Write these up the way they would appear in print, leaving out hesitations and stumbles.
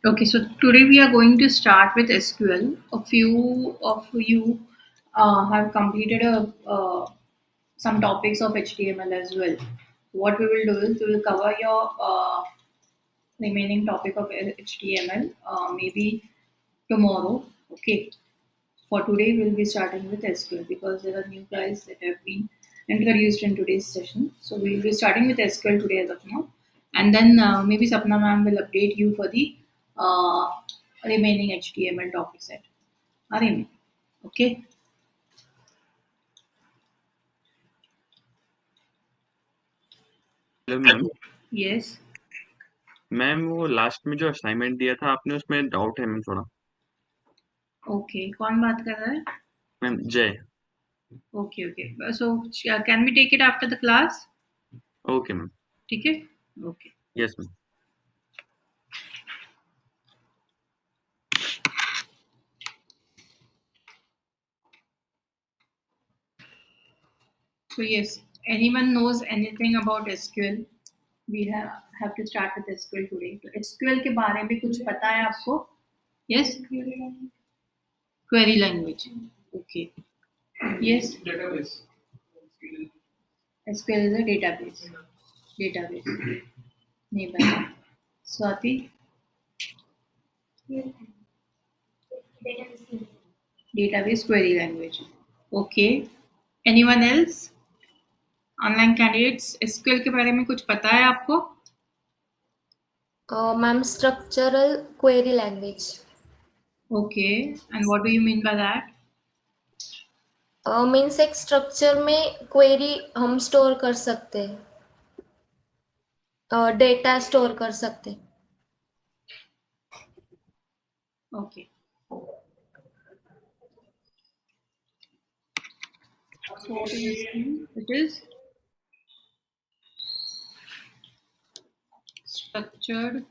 Okay, so today we are going to start with SQL. A few of you have completed some topics of HTML as well. What we will do is we will cover your remaining topic of HTML maybe tomorrow. Okay, for today we'll be starting with SQL because there are new guys that have been introduced in today's session. So we will be starting with SQL today as of now, and then maybe Sapna ma'am will update you for the uh, remaining HTML topic set. Arime. Okay. Hello ma'am. Yes. Ma'am वो last में जो assignment दिया था आपने उसमें doubt है ma'am थोड़ा। Okay. कौन बात कर रहा है? मैम जय। Okay. Okay. So can we take it after the class? Okay ma'am. ठीक है. Okay. Yes ma'am. So yes, anyone knows anything about SQL? We have to start with SQL today. तो SQL के बारे में कुछ पता है आपको? Yes. Query language. Okay. Yes. Database. SQL is a database. Database. नहीं पता. Swati. Database query language. Okay. Anyone else? Online candidates. SQL के बारे में कुछ पता है आपको? Ma'am, structural query language. Okay. And what do you mean by that? Means एक स्ट्रक्चर में क्वेरी हम स्टोर कर सकते हैं, डेटा स्टोर कर सकते हैं. Okay. So what is it is structured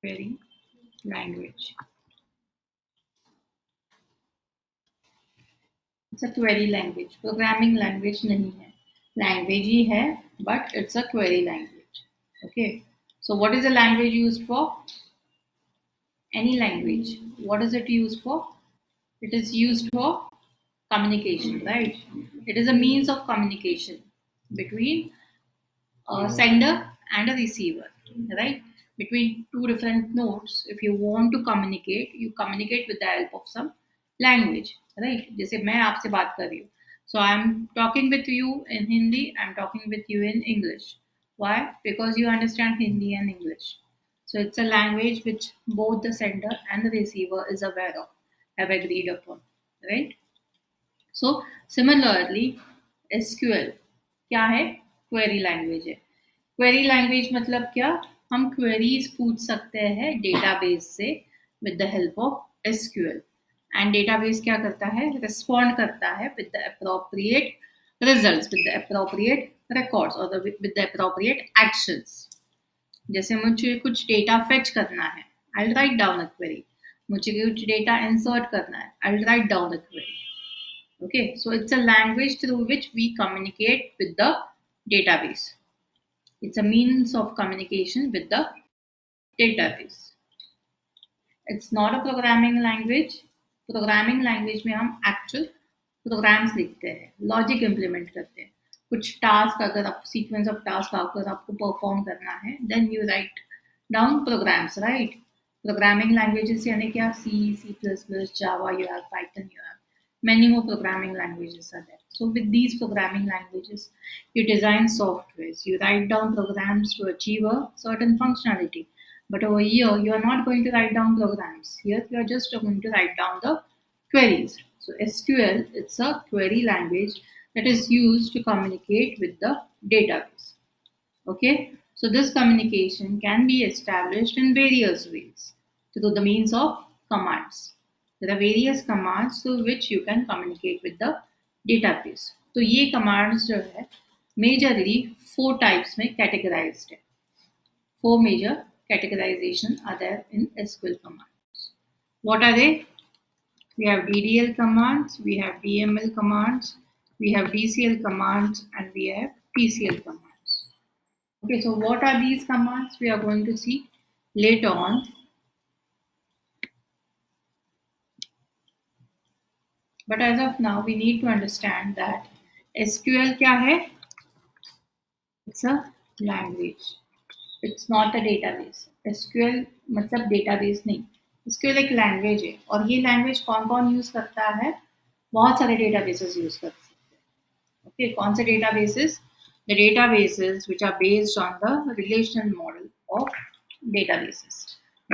query language. It's a query language. Programming language नहीं है. Language ही है, but it's a query language. Okay. So what is the language used for? Any language. What is it used for? It is used for communication, right? It is a means of communication between a sender and a receiver, right? Between two different nodes, if you want to communicate, you communicate with the help of some language, right? जैसे मैं आपसे बात कर रही हूँ, so I'm talking with you in Hindi, I'm talking with you in English. Why? Because you understand Hindi and English. So it's a language which both the sender and the receiver is aware of, have agreed upon, right? So similarly, SQL क्या है? Query language है. Query language मतलब क्या? हम queries पूछ सकते हैं database से with the help of SQL. And database क्या करता है? Respond करता है with the appropriate results, with the appropriate records or with the appropriate actions. जैसे मुझे कुछ डेटा फेच करना है, I'll write down a query. मुझे कुछ डेटा इंसर्ट करना है, I'll write down a query. Okay, so it's a language through which we communicate with the database. It's a means of communication with the database. It's not a programming language. Programming language में हम actual programs लिखते हैं, logic implement करते हैं. कुछ task अगर आप sequence of task अगर आपको perform करना है, then you write down programs, right? Programming languages यानी क्या? C, C++, Java, you have Python, you have many more programming languages are there. So with these programming languages, you design softwares, you write down programs to achieve a certain functionality. But over here, you are not going to write down programs. Here, you are just going to write down the queries. So SQL, it's a query language that is used to communicate with the database. Okay, so this communication can be established in various ways through the means of commands. There are various commands through which you can communicate with the database. तो ये commands जो है majorly 4 types में categorized है. 4 major categorization are there in SQL commands. What are they? We have DDL commands, we have DML commands, we have DCL commands, and we have TCL commands. Okay, so what are these commands? We are going to see. later on. But as of now, we need to understand that SQL क्या है? It's a language. It's not a database. SQL मतलब database नहीं. SQL एक language है और ये language कौन कौन use करता है? बहुत सारे databases use करते हैं. Okay, कौन से databases? The databases which are based on the relational model of databases.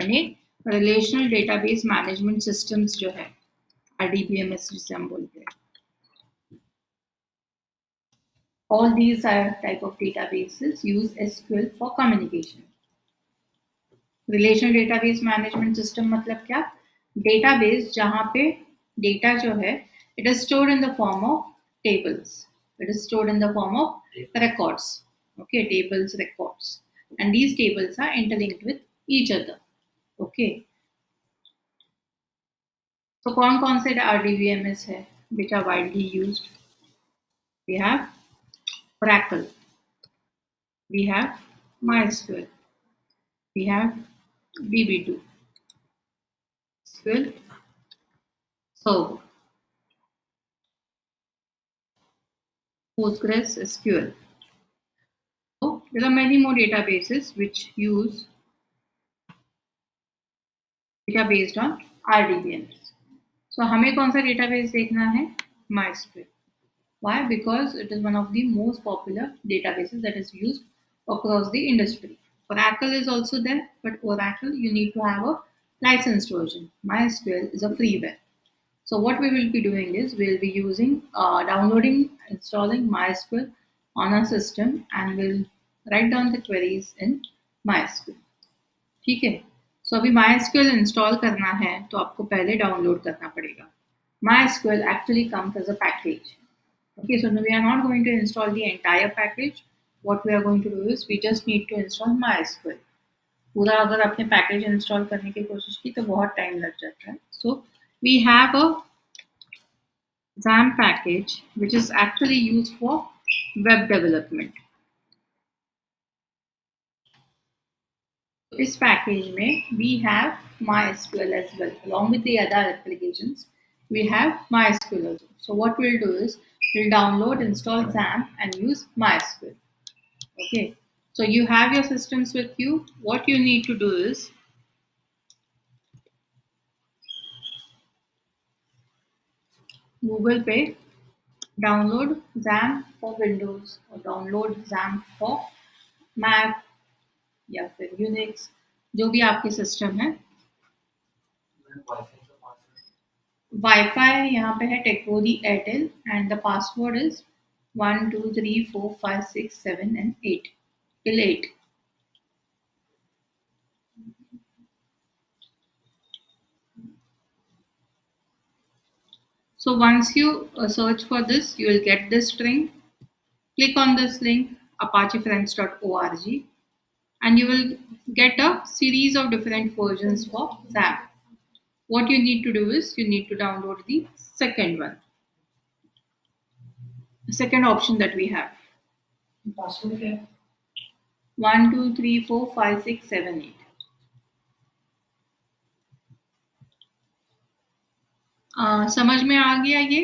यानी relational database management systems जो है RDBMS जिसे हम बोलते हैं. All these are type of databases use SQL for communication. Relational database management system मतलब क्या? Database जहाँ पे data जो है it is stored in the form of tables. It is stored in the form of records. Okay, tables, records, and these tables are interlinked with each other. Okay. So कौन से RDBMS है which are widely used? We have Oracle. We have MySQL. We have DB2, SQL Server, Postgres SQL. So there are many more databases which are based on RDBMS. So हमें कौन सा database देखना है? MySQL. Why? Because it is one of the most popular databases that is used across the industry. Oracle is also there, but Oracle you need to have a licensed version. MySQL is a freeware. So what we will be doing is we'll be using downloading, installing MySQL on our system, and we'll write down the queries in MySQL. ठीक है. So अभी MySQL install करना है तो आपको पहले download करना पड़ेगा. MySQL actually comes as a package. Okay, so we are not going to install the entire package. What we are going to do is we just need to install MySQL. पूरा अगर आपने package install करने की कोशिश की तो बहुत time लग जाता है. So we have a XAMPP package which is actually used for web development. इस पैकेज में we have MySQL as well. Along with the other applications, we have MySQL also. So what we'll do is we'll download, install XAMPP and use MySQL. Okay. So you have your systems with you. What you need to do is Google Pay, download XAMPP for Windows or download XAMPP for Mac या फिर Unix, जो भी आपके system है. Wifi यहाँ पे है टेक्नोली Airtel and the password is 1 2 3 4 5 6 7 and 8 till 8. So once you search for this, you will get this string. Click on this link apachefriends.org and you will get a series of different versions for XAMPP. What you need to do is you need to download the second one, the second option that we have. Password है 1 2 3 4 5 6 7 8. समझ में आ गया ये?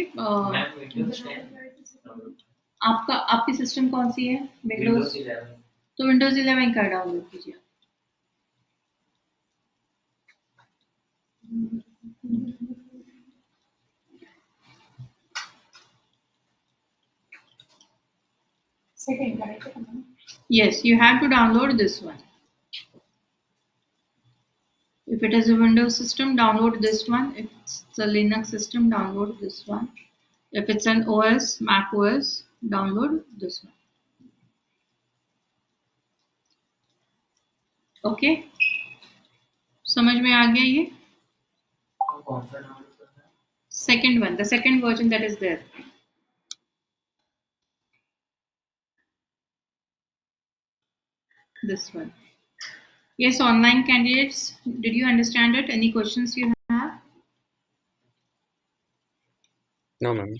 आपका आपकी system कौन सी है? Windows 11. तो विंडोज 11 का डाउनलोड कीजिए. Yes, you have to download this one. If it is a Windows system, download this one. If it's a Linux system, download this one. If it's an OS, Mac OS, download this one. Okay? समझ में आ गया ये? Second one, the second version that is there. This one. Yes, online candidates, did you understand it? Any questions you have? No, ma'am.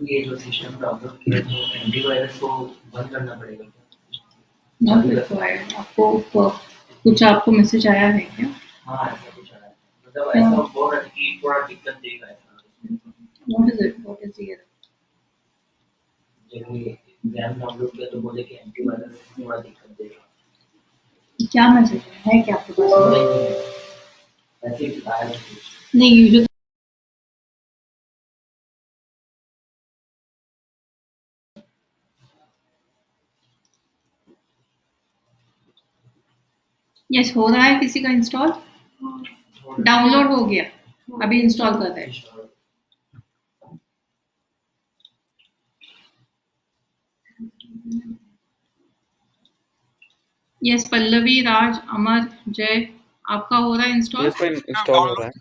ये जो system download किया तो antivirus को बंद करना पड़ेगा क्या? Not required. कुछ आपको मैसेज आया है क्या? हाँ ऐसा कुछ आ रहा है मतलब ऐसा हो रहा है कि थोड़ा दिक्कत देगा ऐसा। What is it? What is the error? जब ये एग्जाम डाउनलोड किया तो बोले कि एंटीवायरस थोड़ा दिक्कत देगा। क्या मैसेज है क्या आपके पास? नहीं ऐसे ही आया था। नहीं, यूजुअली यस हो रहा है किसी का इंस्टॉल, डाउनलोड हो गया, अभी इंस्टॉल कर रहे हैं। यस पल्लवी, राज, अमर, जय, आपका हो रहा है इंस्टॉल? यस मैम, इंस्टॉल हो रहा है।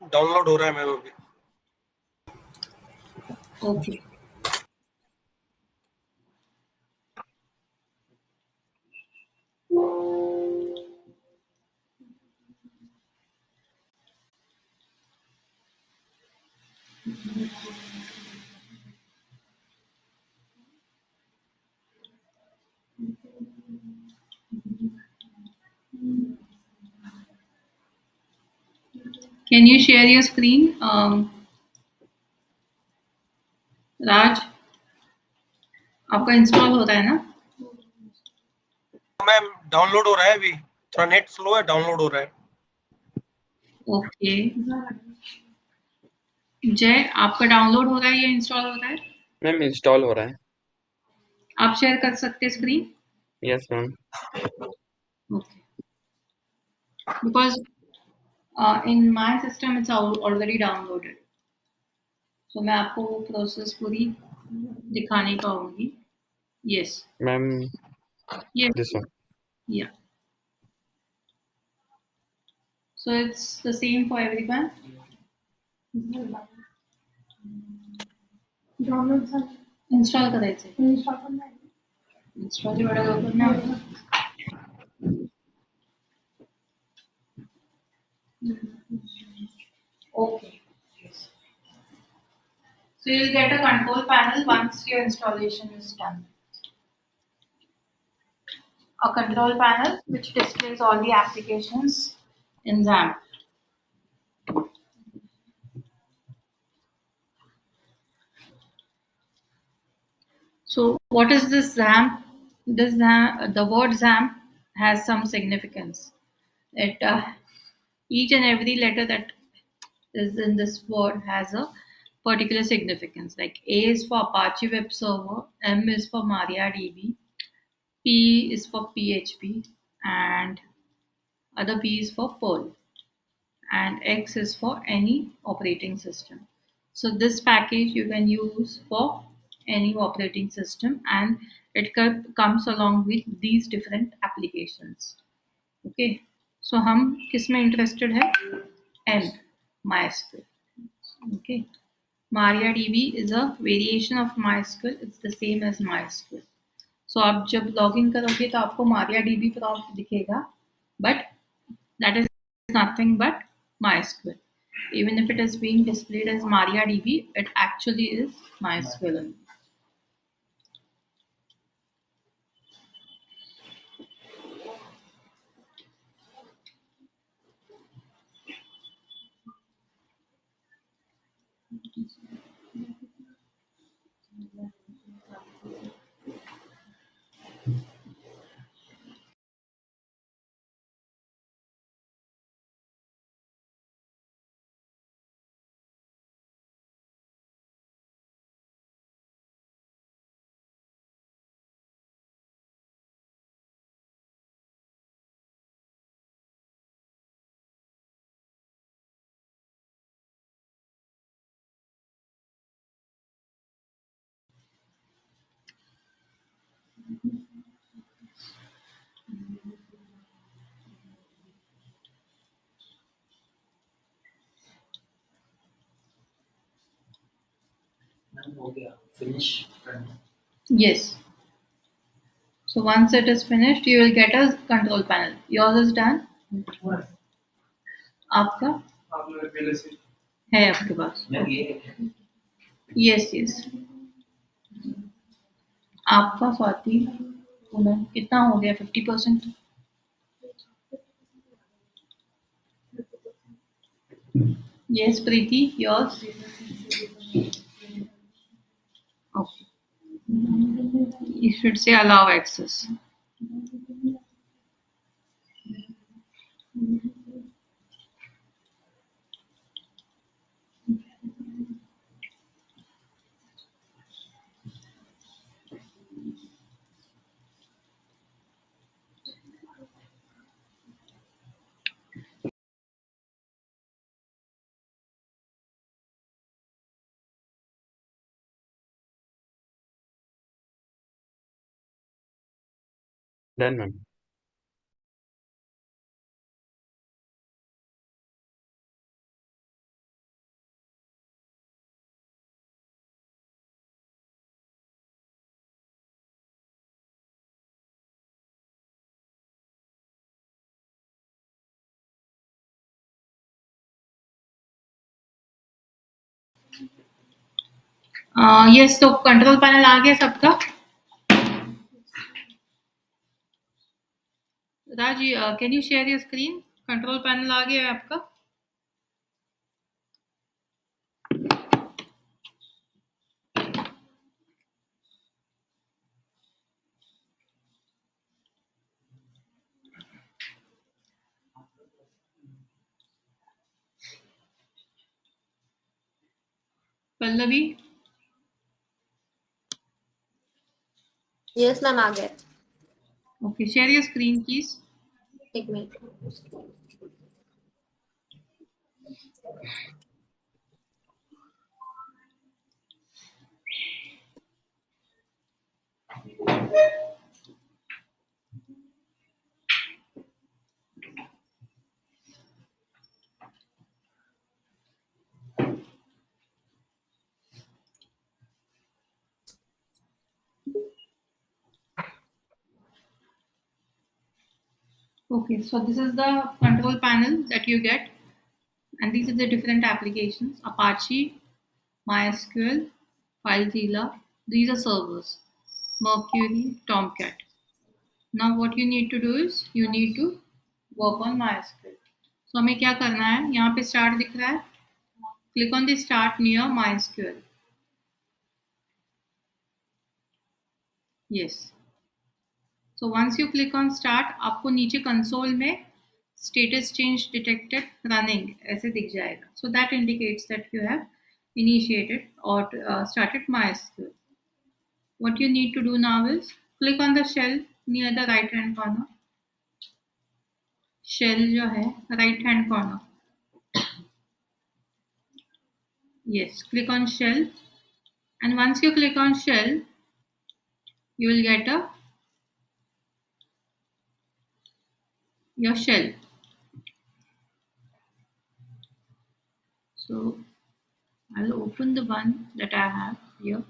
डाउनलोड हो रहा है मैम अभी। Okay can you share your screen? Raj, आपका इंस्टॉल हो रहा है ना? मैम डाउनलोड हो रहा है अभी, थोड़ा नेट स्लो है, डाउनलोड हो रहा है। ओके जय, आपका डाउनलोड हो रहा है या इंस्टॉल हो रहा है? मैम इंस्टॉल हो रहा है। आप शेयर कर सकते हैं screen? Yes ma'am. Okay because in my system it's already downloaded, so मैं आपको वो प्रोसेस पूरी दिखाने का होगी। yes ma'am yes this one. yeah, so it's the same for everyone. Install करायचं, इंस्टॉल एवढं लवकर नाही होत. Okay, so you'll get a control panel once your installation is done. A control panel which displays all the applications in XAMPP. So what is this XAMPP? The word XAMPP has some significance. It each and every letter that is in this word has a particular significance. Like A is for Apache Web Server, M is for MariaDB, P is for PHP, and other P is for Perl, and X is for any operating system. So this package you can use for any operating system, and it comes along with these different applications. Okay, so हम किस में interested है? M, MySQL. Okay, MariaDB is a variation of MySQL. It's the same as MySQL. So आप जब login करोगे तो आपको MariaDB prompt दिखेगा, but that is nothing but MySQL. Even if it is being displayed as MariaDB, it actually is MySQL only. Ma'am हो गया finish करना Yes. So once it is finished, you will get a control panel. Yours is done. आपका आप लोग पहले से है आपके पास? मैम ये Yes, yes. आपका स्वाति पूनम कितना हो गया? 50%. Yes, Preeti, yours. Okay. You should say allow access. Done, ma'am. Yes, तो कंट्रोल पैनल आ गया सबका. Raj, can you share your screen? Control panel आ गया है आपका. पल्लवी, यस मैम आ गया. Okay, share your screen please. एक minute. Okay, so this is the control panel that you get, and these are the different applications: Apache, MySQL, FileZilla. These are servers. Mercury, Tomcat. Now what you need to do is you need to work on MySQL. So हमें क्या करना है? यहाँ पे start दिख रहा है. Click on the start near MySQL. Yes. So once you click on start, आपको नीचे console में status change detected running ऐसे दिख जाएगा. So that indicates that you have initiated or started MySQL. What you need to do now is click on the shell near the right hand corner. Shell जो है right hand corner. Yes, click on shell, and once you click on shell, you will get your shell. So I'll open the one that I have here.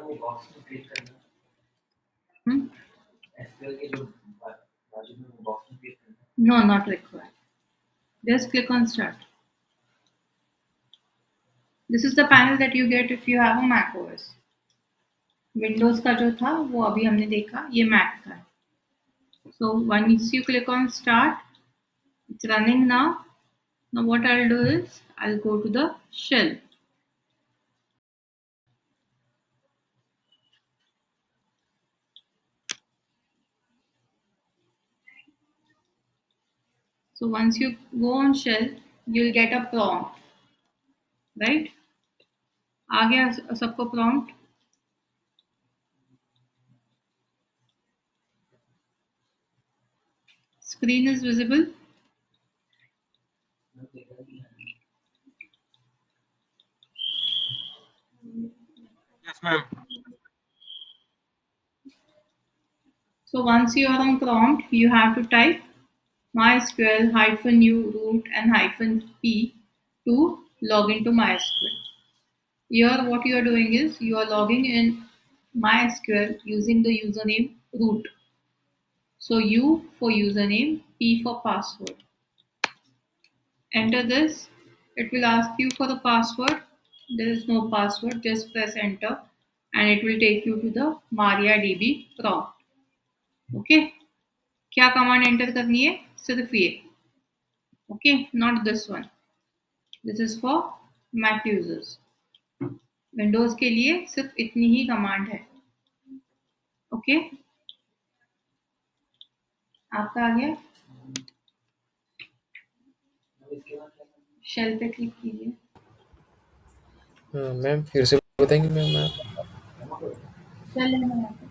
वो box में click करना Hmm? SQL के जो बाजू में वो box में click करना No, not required. Just click on start. This is the panel that you get if you have a Mac OS. Windows का जो था वो अभी हमने देखा, ये Mac का है. So once you click on start, it's running now. Now what I'll do is I'll go to the shell. So once you go on shell, you'll get a prompt, right? आ गया सबको prompt? Screen is visible. Yes, ma'am. So once you are on prompt, you have to type MySQL -u root and -p to log into MySQL. Here, what you are doing is you are logging in MySQL using the username root. So U for username, P for password. Enter this. It will ask you for the password. There is no password. Just press enter, and it will take you to the MariaDB prompt. Okay. क्या command enter करनी है? सिर्फ ये. Okay, not this one. This is for Mac users. Windows के लिए सिर्फ इतनी ही command है. Okay, आपका आ गया. इसके बाद क्या करना शेल पे क्लिक कीजिए. मैम फिर से बताएंगे मैम आप? शेल है ना यहाँ पे?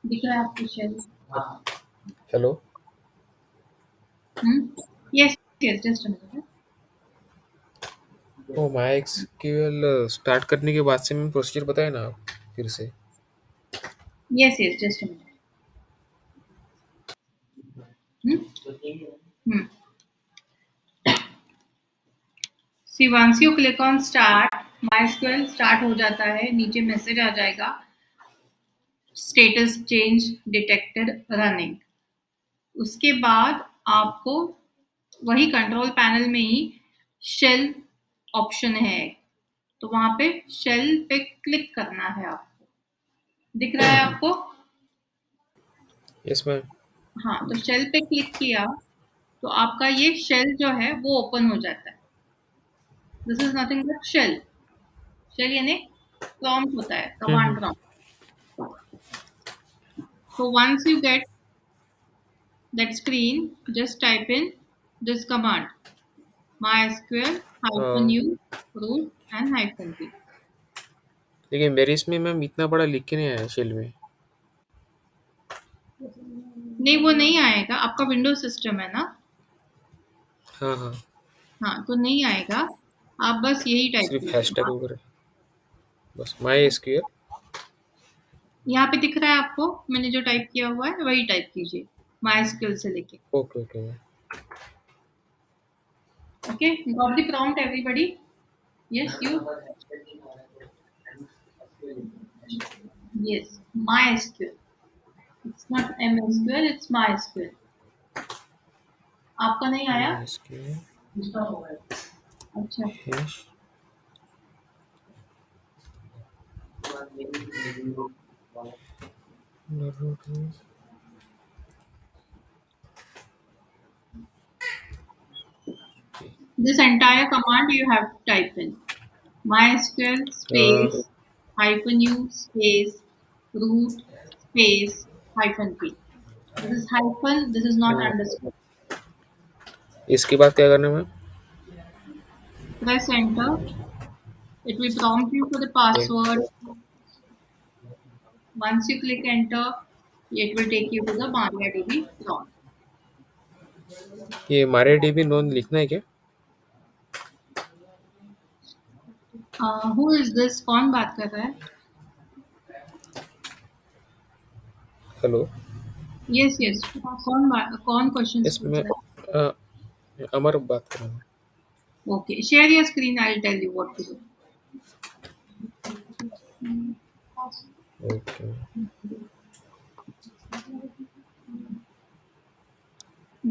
दिख रहा है आपको शेल? हाँ hello Yes, yes, just a minute. वो माई एक्सक्यूएल स्टार्ट करने के बाद से मैम प्रोसीजर बताए ना आप फिर से? Yes, yes, just a minute. तो ठीक है See, once you click on start, MySQL start हो जाता है. नीचे मैसेज आ जाएगा, स्टेटस चेंज डिटेक्टेड रनिंग. उसके बाद आपको वही कंट्रोल पैनल में ही शेल ऑप्शन है, तो वहां पे शेल पे क्लिक करना है आपको. दिख रहा है आपको? Yes ma'am. हाँ, तो शेल पे क्लिक किया तो आपका ये शेल जो है वो ओपन हो जाता है. This is nothing but shell. Shell यानी प्रॉम्प्ट होता है, command prompt. So once you get that screen, just type in this command: MySQL -u root and -p. लेकिन मेरे इसमें मैम इतना बड़ा लिख के नहीं आया शेल में. नहीं, वो नहीं आएगा. आपका विंडोज सिस्टम है ना? हाँ हाँ, हाँ, तो नहीं आएगा. आप बस यही टाइप सिर्फ हैशटैग कीजिए. वगैरह बस. माई एसक्यूएल यहाँ पे दिख रहा है आपको, मैंने जो टाइप किया हुआ है वही टाइप कीजिए, MySQL से लेके. Okay okay. Okay, got the prompt everybody? Yes, you? Yes, MySQL. It's not MSQL, it's MySQL. आपका नहीं आया? एसक्यूएल अच्छा. Hash This entire command you have to type in MySQL space -u space root space -p. This is hyphen, this is not underscore. इसके बाद क्या करना है ma'am? Press enter. It will prompt you for the password. Once you click enter, it will take you to the MariaDB prompt. ये मारे dB known लिखना है क्या? Who is this? कौन बात कर रहा है? हेलो. Yes, yes. कौन क्वेश्चन यस पूछ मैं रहा है? अमर बात कर रहा हूँ. Okay, share your screen. I'll tell you what to do. Okay.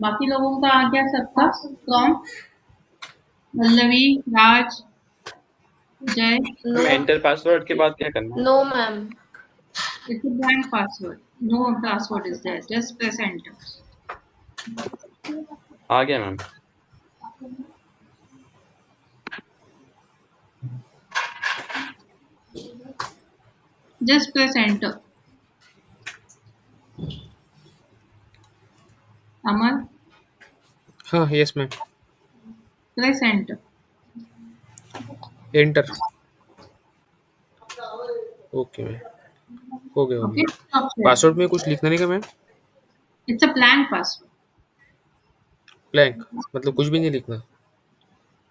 बाकी लोगों का आ गया सबका प्रॉम्प्ट? पल्लवी, राज, जय, नो एंटर पासवर्ड के बाद क्या करना है? No ma'am it's a blank password. No password is there. Just press enter. आ गया ma'am. Just press enter. Amal, हाँ, yes ma'am. press enter. Enter. Okay ma'am, हो गया हो Okay, गया। stop sharing. पासवर्ड में कुछ लिखना नहीं का ma'am? It's a blank password. Blank मतलब कुछ भी नहीं लिखना?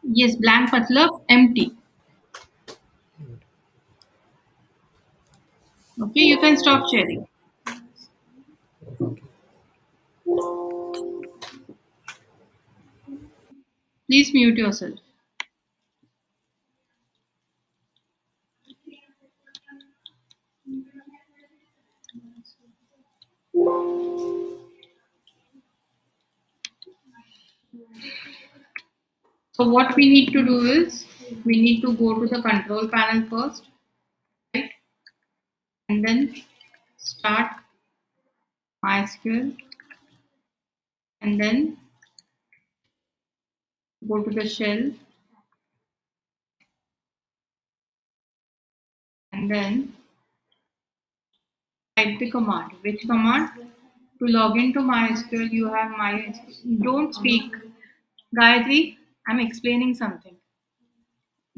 Yes, blank मतलब empty. Okay, you can stop sharing. Please mute yourself. So what we need to do is we need to go to the control panel first, right? And then start MySQL, and then go to the shell, and then type the command. Which command? To log into MySQL, you have MySQL. Don't speak. Gayatri, I'm explaining something.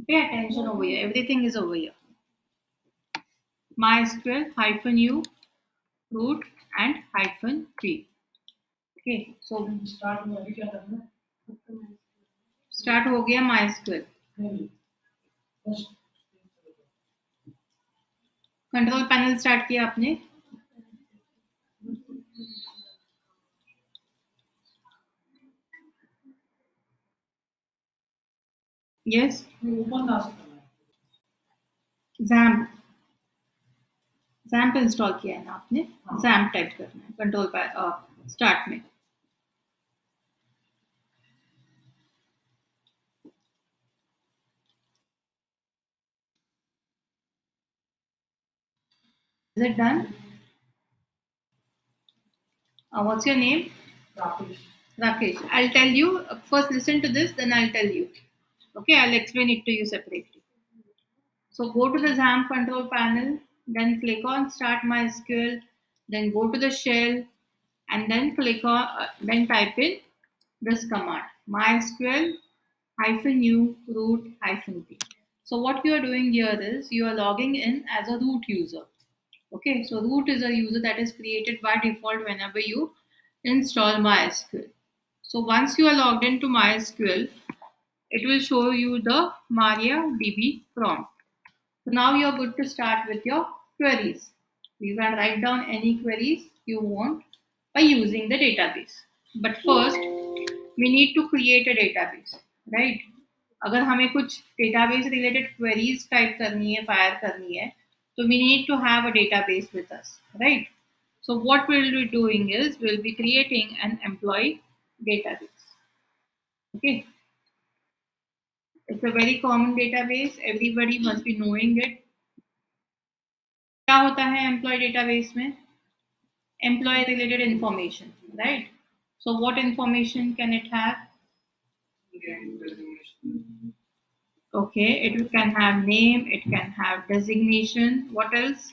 Pay attention over here. Everything is over here. MySQL -u root and -p. Okay, so start हो गया MySQL. Control panel start किया आपने? Yes, XAMPP XAMPP install किया है ना आपने? XAMPP type करना है कंट्रोल पैनल स्टार्ट में. Is it done? What's your name? Rakesh. I'll tell you. First listen to this, then I'll tell you. Okay, I'll explain it to you separately. So go to the XAMPP control panel, then click on Start MySQL, then go to the shell, and then click on, then type in this command, MySQL -u root -p. So what you are doing here is you are logging in as a root user. Okay, so root is a user that is created by default whenever you install MySQL. So once you are logged into MySQL, it will show you the MariaDB prompt. So now you're good to start with your queries. You can write down any queries you want by using the database. But first, we need to create a database, right? अगर हमें कुछ database related queries type करनी है, fire करनी है, so we need to have a database with us, right? So what we'll be doing is we'll be creating an employee database. Okay, it's a very common database. Everybody must be knowing it. क्या होता है employ database में? Employ related information, right? So what information can it have? Okay, it can have name, it can have designation, what else?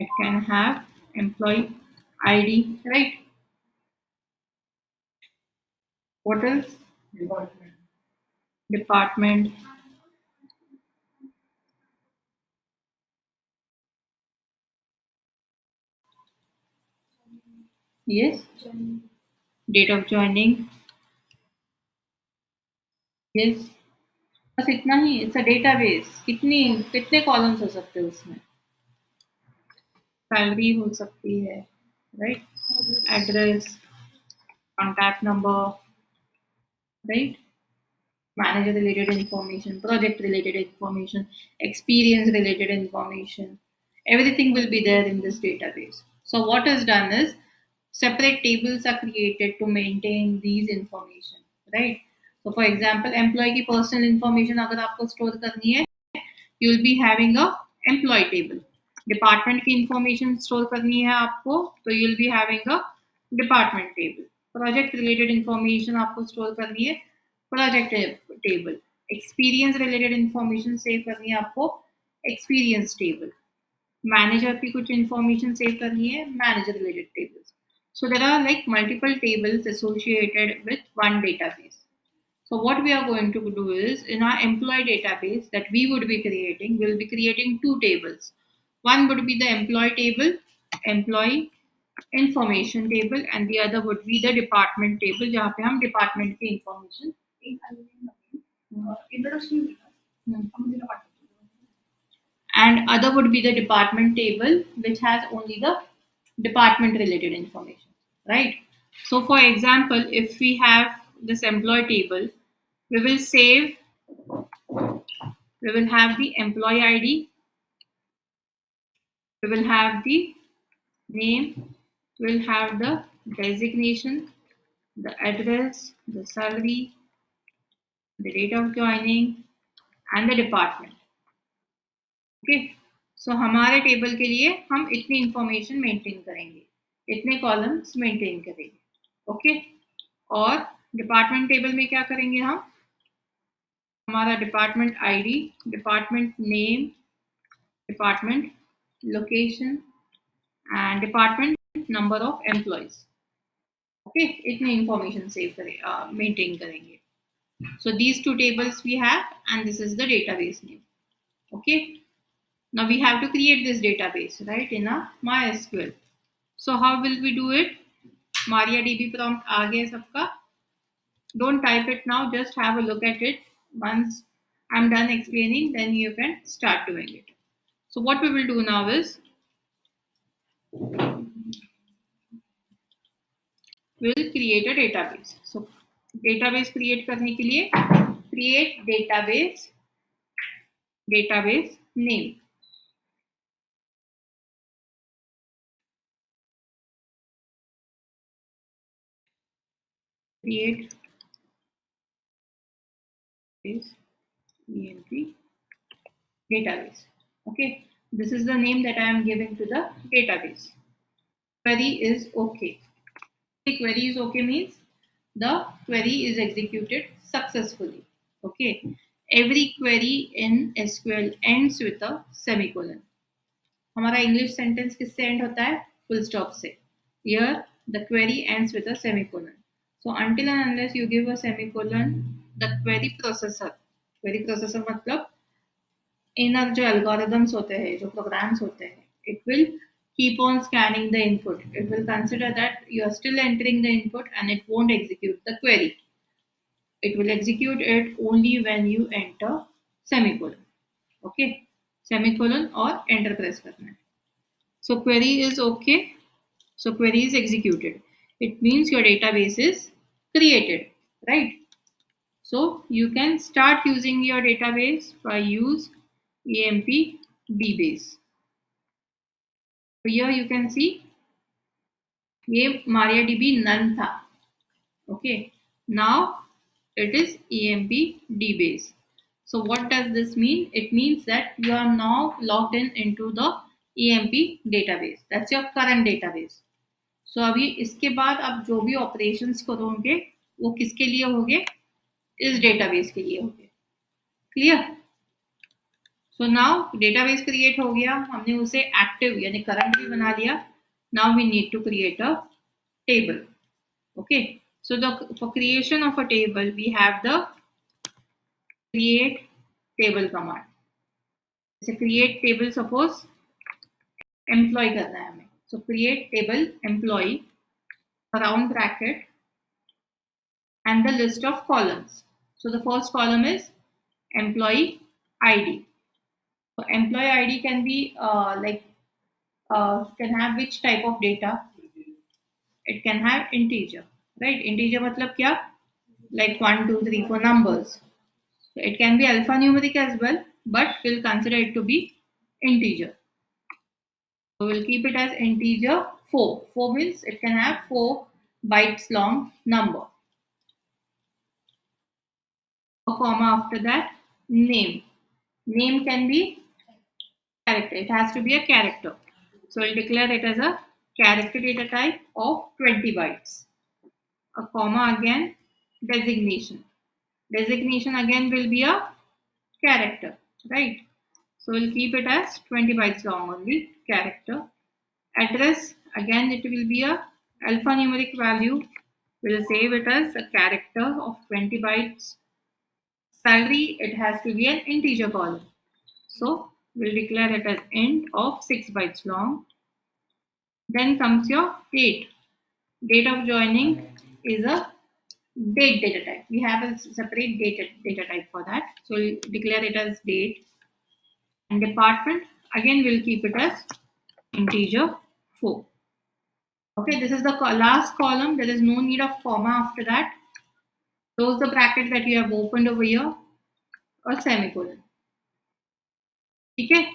It can have employee ID, right? What else? Department. Yes. Date of joining. Yes. बस इतना ही. It's a database. कितने columns हो सकते हैं उसमें? Salary हो सकती है, right? Address, contact number, right? Manager related information, project related information, experience related information. Everything will be there in this database. So what is done is separate tables are created to maintain these information, right? So for example, employee की personal information अगर आपको store करनी है, you will be having a employee table. Department की information store करनी है आपको, तो you will be having a department table. Project related information आपको store करनी है, project table. Experience related information save करनी है आपको, experience table. Manager की कुछ information save करनी है, manager related tables. So there are like multiple tables associated with one database. So what we are going to do is in our employee database that we would be creating, we'll be creating two tables. One would be the employee table, employee information table, and the other would be the department table जहाँ पे हम department की information introduction and other would be the department table which has only the department related information, right? So for example, if we have this employee table, we will save, we will have the employee ID, we will have the name, we will have the designation, the address, the salary, the date of joining and the department. Okay, so हमारे table के लिए हम इतनी information maintain करेंगे, इतने columns maintain करेंगे. Okay, और department table में क्या करेंगे हम, हमारा department ID, department name, department location and department number of employees. Okay, इतनी इंफॉर्मेशन सेव करें, मेंटेन करेंगे. So these two tables we have and this is the database name. Okay, now we have to create this database, right, in a MySQL. So how will we do it? MariaDB prompt aa gaya sabka. Don't type it now, just have a look at it. Once I'm done explaining, then you can start doing it. So what we will do now is we'll create a database. So database create करने के लिए create database name. Create EMP database. Okay, this is the name that I am giving to the database. Query is okay. The query is okay means the query is executed successfully. Okay, every query in SQL ends with a semicolon. हमारा English sentence किससे and होता है, full stop से. Here the query ends with a semicolon. So until and unless you give a semicolon, the query processor मतलब inner जो algorithms होते हैं, जो प्रोग्राम्स होते हैं, it will keep on scanning the input. It will consider that you are still entering the input and it won't execute the query. It will execute it only when you enter semicolon. Okay, semicolon और enter press करना है. So query is okay. So query is executed. It means your database is created, right? So you can start using your database by use EMP dbase. So here you can see ये MariaDB none था. Okay, now it is EMP dbase. So what does this mean? It means that you are now logged in into the EMP database. That's your current database. So अभी इसके बाद आप जो भी operations करोगे वो किसके लिए होंगे, इस database के लिए होंगे. Clear? So now database create हो गया, हमने उसे active यानी current भी बना लिया. Now we need to create a table. Okay, so for creation of a table we have the create table command. जैसे create table suppose employee करना है हमें, so create table employee around bracket and the list of columns. So the first column is employee ID. So employee ID can be can have which type of data? It can have integer, right? Integer मतलब क्या? like 1, 2, 3, 4 numbers. So it can be alphanumeric as well, but we'll consider it to be integer. So we'll keep it as integer 4. 4 means it can have 4 bytes long number. A comma after that, name. Name can be character. It has to be a character. So we'll declare it as a character data type of 20 bytes. A comma again, designation. Designation again will be a character, right? So we'll keep it as 20 bytes long only, character. Address, again it will be a alphanumeric value. We'll save it as a character of 20 bytes. Salary, it has to be an integer column. So we'll declare it as int of 6 bytes long. Then comes your date. Date of joining is a date data type. We have a separate data type for that. So we'll declare it as date. And department, again we'll keep it as integer 4. Okay, this is the last column. There is no need of comma after that. Close the bracket that you have opened over here or semicolon. Okay,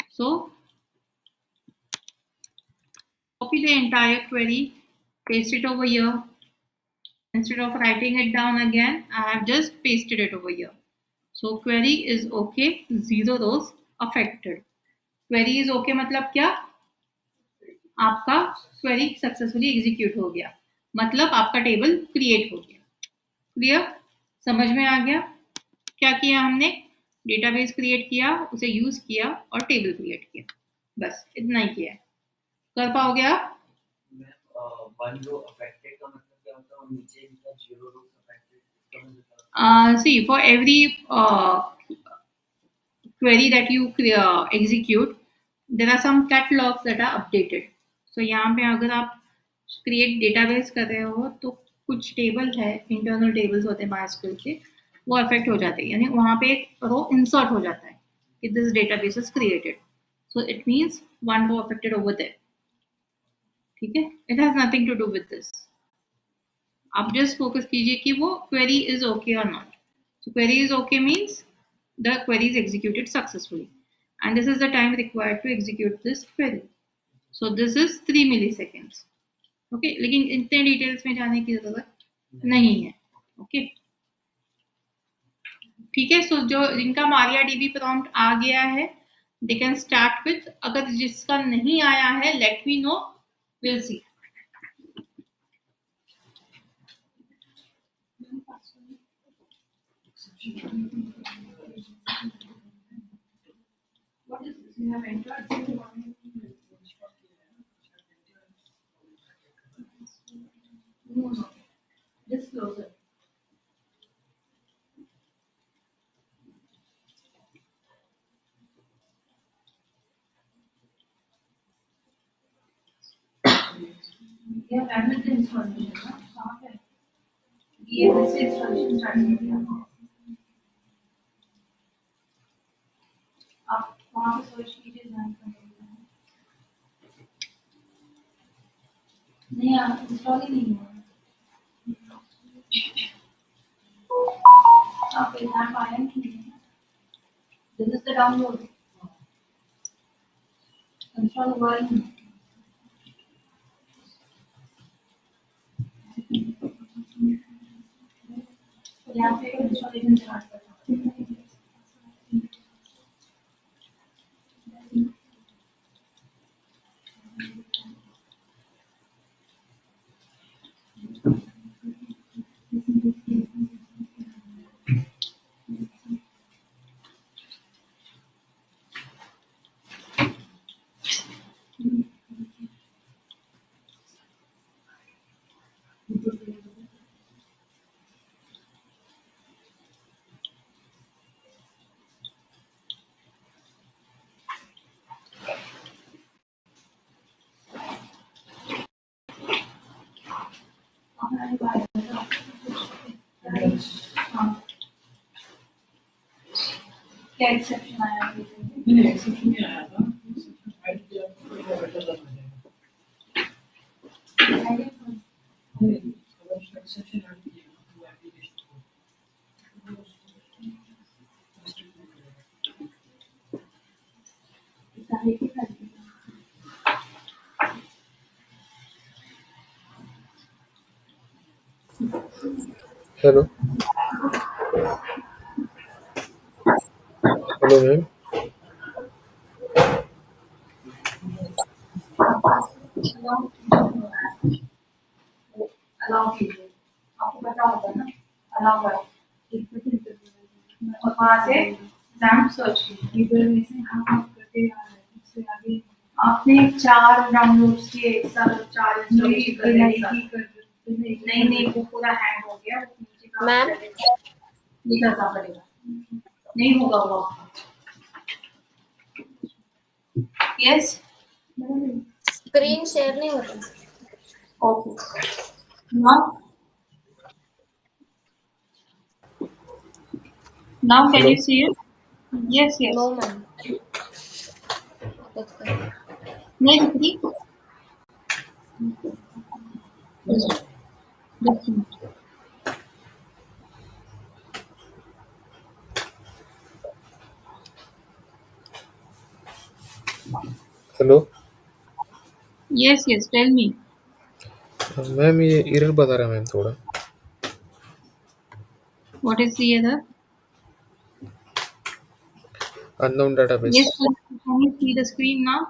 so copy the entire query, paste it over here. Instead of writing it down again, I have just pasted it over here. So query is okay, 0 rows affected. Query is okay मतलब क्या? आपका query successfully execute हो गया, मतलब आपका table create हो गया. Clear? समझ में आ गया? क्या किया हमने? डेटाबेस क्रिएट किया, उसे यूज किया और टेबल क्रिएट किया, बस इतना ही किया है. कर पाओगे आप? वन रो अफेक्टेड का मतलब क्या होता है और नीचे लिखा 0 रो अफेक्टेड इसका मतलब See, for every query that you execute, there are some catalogs that are updated. So यहाँ पे अगर आप create database कर रहे हो तो कुछ टेबल है, इंटरनल टेबल्स होते हैं MySQL के, वो अफेक्ट हो जाते हैं, यानी वहाँ पे एक रो इंसर्ट हो जाता है कि this database is created. So it means one row affected over there. ठीक है, it has nothing to do with this. आप जस्ट फोकस कीजिए कि वो क्वेरी इज ओके और not. So query is okay means the query is executed successfully, and this is the time required to execute this query. So this is 3 milliseconds. Okay, लेकिन इतने details में जाने की जरूरत नहीं है. ओके, ठीक है. सो जो जिनका मारिया डीबी प्रॉम्प्ट आ गया है, दे कैन स्टार्ट विथ. अगर जिसका नहीं आया है, let me know, will see. What is this? You have entered. No. Just close it. You have done with the installation, ना? Start है. ये वैसे installation start कर दिया. आप वहाँ पे सर्च कीजिए, ध्यान से. नहीं, आप इंस्टॉल ही नहीं हुआ. आप एग्जाम आया नहीं है. This is the download. Install हुआ ही नहीं. तो यहाँ पे इंस्टॉलेशन स्टार्ट करना है. क्या एक्सेप्शन आया? नहीं एक्सेप्शन नहीं आया था. फाइल किया तो बेटर था. नहीं अगर एक्सेप्शन ऐड किया हेलो, हेलो मैम। अलाउ कीजिए, आपको पता होगा ना, अलाउ कर और वहाँ से एग्जाम सर्च कीजिए। इधर में से हम करते आ रहे हैं, उससे आगे आपने 4 डाउनलोड्स किए एक साथ, 4 इंस्टॉलेशन कर दिए एक साथ। नहीं नहीं, वो पूरा हैंग हो गया, वो नीचे का मैम ये करना पड़ेगा, नहीं होगा वो। यस, स्क्रीन शेयर नहीं हो रहा। Okay, now now can hello, you see it? Yes no yes, ma'am, नहीं दिख रही। Hello. Yes yes, tell me. Ma'am ये एरर बता रहा है मैम थोड़ा। What is the other? Unknown database. Yes, can you see the screen now?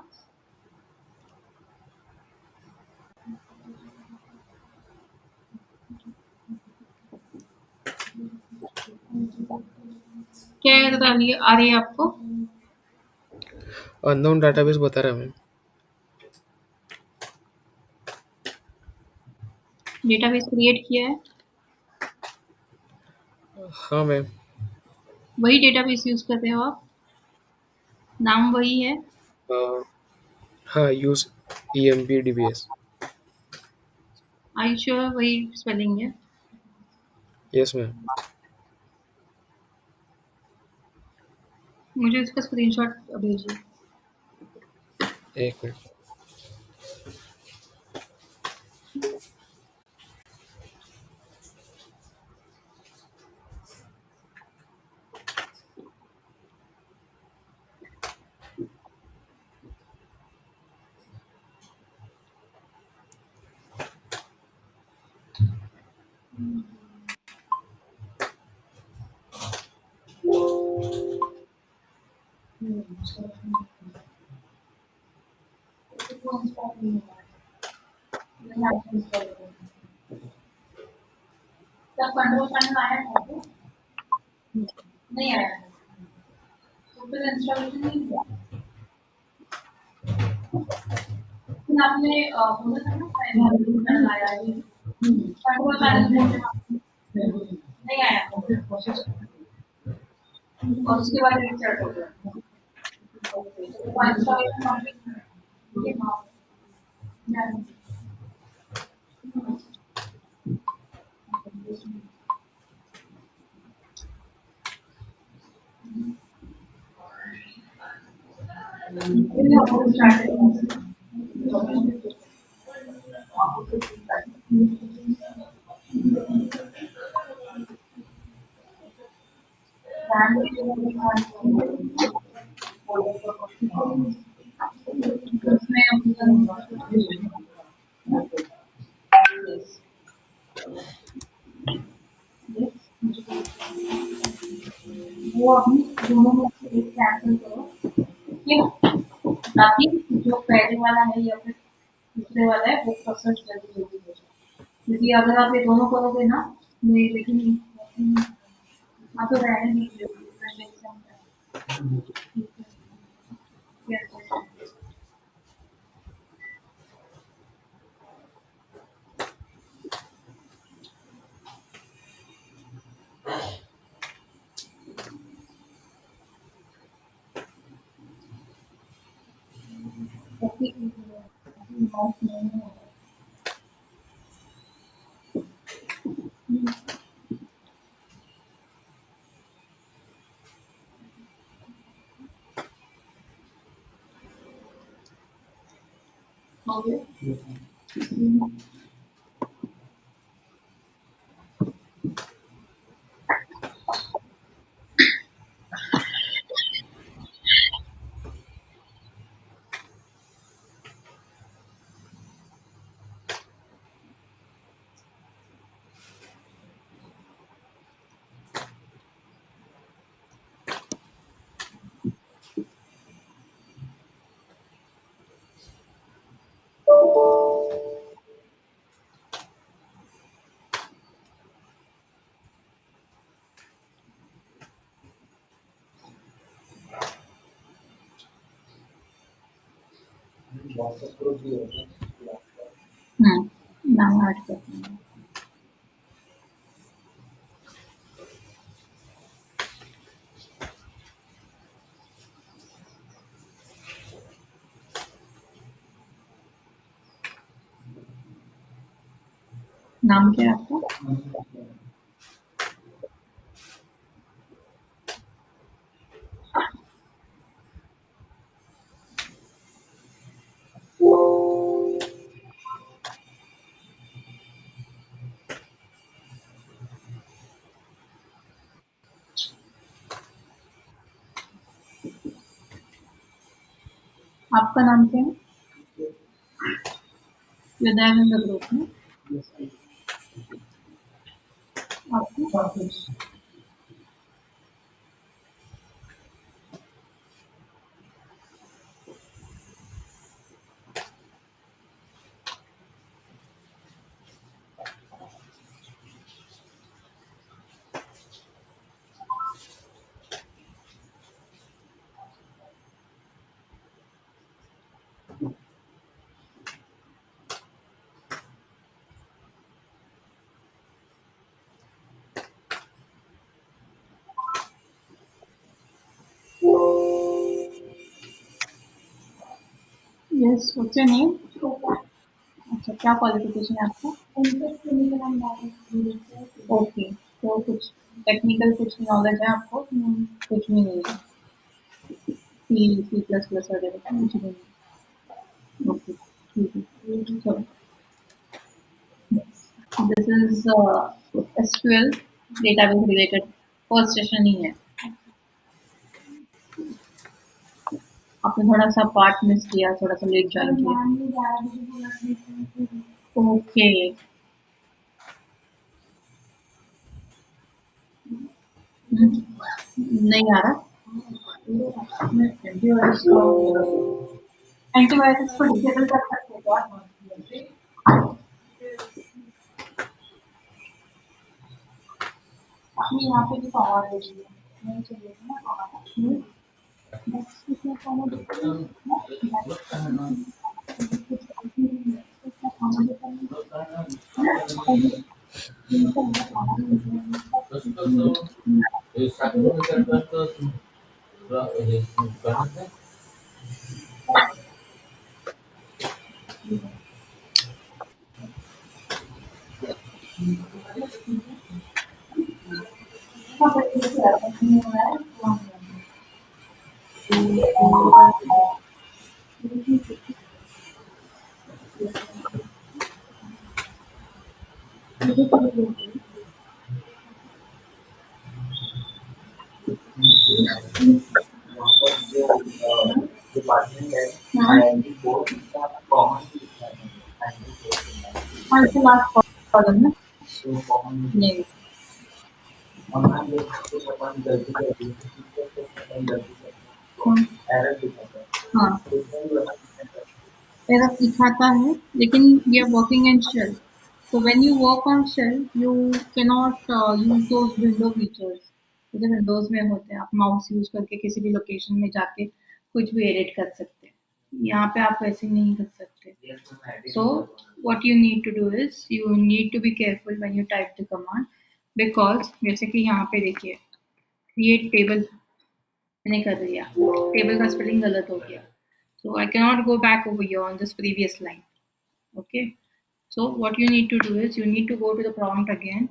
क्या error आ रही है आपको? अननोन डाटाबेस बता रहा है मैम। डेटाबेस क्रिएट किया है, हाँ मैम। वही डेटाबेस यूज कर रहे हो आप, नाम वही है। हाँ, यूज EMBDBS। आई श्योर वही स्पेलिंग है? Yes ma'am. मुझे इसका स्क्रीनशॉट भेजिए। एक मिनट। क्या कंट्रोल पैनल आया है आपको? नहीं आया, तो फिर इंस्टॉलेशन नहीं हुआ। फिर आपने बोला था ना कंट्रोल पैनल आया है, कंट्रोल पैनल नहीं आया और उसके बाद रिस्टार्ट हो गया। इंस्टॉलेशन कंप्लीट है। वो अभी दोनों में से एक कैंसिल करो, क्यों? ताकि जो पहले वाला है या फिर दूसरे वाला है वो प्रोसेस जल्दी जल्दी हो जाए। क्योंकि अगर आप ये दोनों करोगे ना, नहीं लेकिन हाँ तो रहने दीजिए, नाम ऐड करते हैं। नाम क्या है आपका? आपका नाम क्या है? विद्यानंद ग्रुप में आपका? Yes, what's your name? अच्छा, क्या क्वालिफिकेशन है आपका? ओके, तो कुछ टेक्निकल कुछ नॉलेज है आपको? कुछ भी नहीं है। सी प्लस प्लस वगैरह का कुछ भी नहीं। ओके, ठीक है। So this is SQL database related first session ही है। आपने थोड़ा सा पार्ट मिस किया, थोड़ा सा लेट ज्वाइन किया। ओके, नहीं आ रहा। एंटीवायरस को डिसेबल कर सकते हैं क्या? आपने यहाँ पे भी पावर दे दिया, नहीं चाहिए था ना पावर। बस इसमें पावर देते हैं ना, पावर देते वहाँ पर जो डिपार्टमेंट है आईआईटी बोर्ड का कॉमन लिखा है हाँ, इसके लास्ट कॉलम ना तो कॉमन नहीं। ऑनलाइन जो कुछ अपन गलती कर दी तो अपन गलती कर हाँ एरर दिखाता है हाँ, तो इसमें भी एरर दिखाता है, लेकिन we are working in shell. So when you work on shell, you cannot use those window features. जैसे विंडोज में होते हैं, आप माउस यूज करके किसी भी लोकेशन में जाके कुछ भी एडिट कर सकते हैं। यहाँ पे आप वैसे नहीं कर सकते। So what you need to do is you need to be careful when you type the command, because जैसे कि यहाँ पे देखिए create table मैंने कर दिया, टेबल का स्पेलिंग गलत हो गया। So I cannot go back over here on this previous line. Okay. So what you need to do is you need to go to the prompt again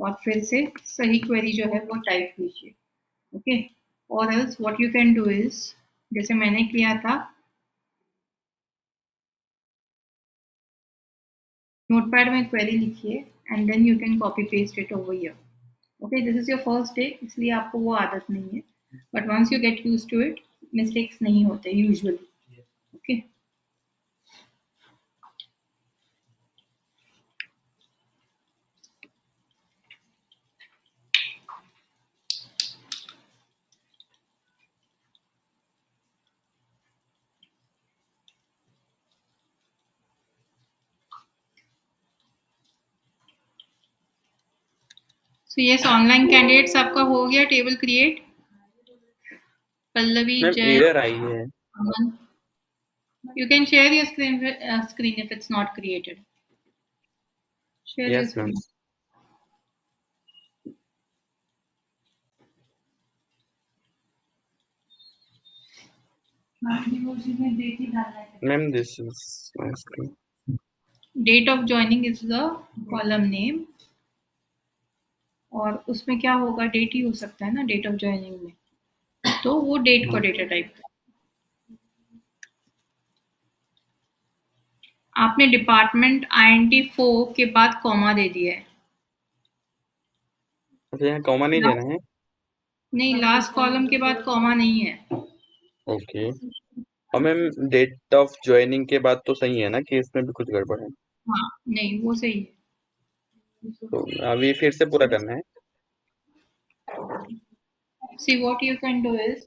और फिर से सही query जो है वो टाइप कीजिए। ओके, और else what you can do is जैसे मैंने किया था, नोटपैड में क्वेरी लिखिए and then you can copy paste it over here. Okay, this is your first day, इसलिए आपको वो आदत नहीं है, but once you get used to it mistakes नहीं होते usually. Okay, so yes, online candidates आपका हो गया table create. Pallavi, ma'am Jay, error आई है। Aman, You can share your screen if it's not created. Share your Yes, ma'am. screen. Ma'am, this is my screen. Date of joining is the column name. और उसमें क्या होगा, date ही हो सकता है ना डेट ऑफ ज्वाइनिंग में, तो वो डेट को डेटा टाइप। आपने डिपार्टमेंट INT4 के बाद कॉमा दे दिया है। अच्छा, यहाँ कॉमा नहीं देना है? नहीं, लास्ट कॉलम के बाद कॉमा नहीं है। ओके। और मैम डेट ऑफ ज्वाइनिंग के बाद तो सही है ना कि इसमें भी कुछ गड़बड़ है? हाँ, नहीं वो सही है। तो अभी फिर से पूरा करना है? See what you can do is,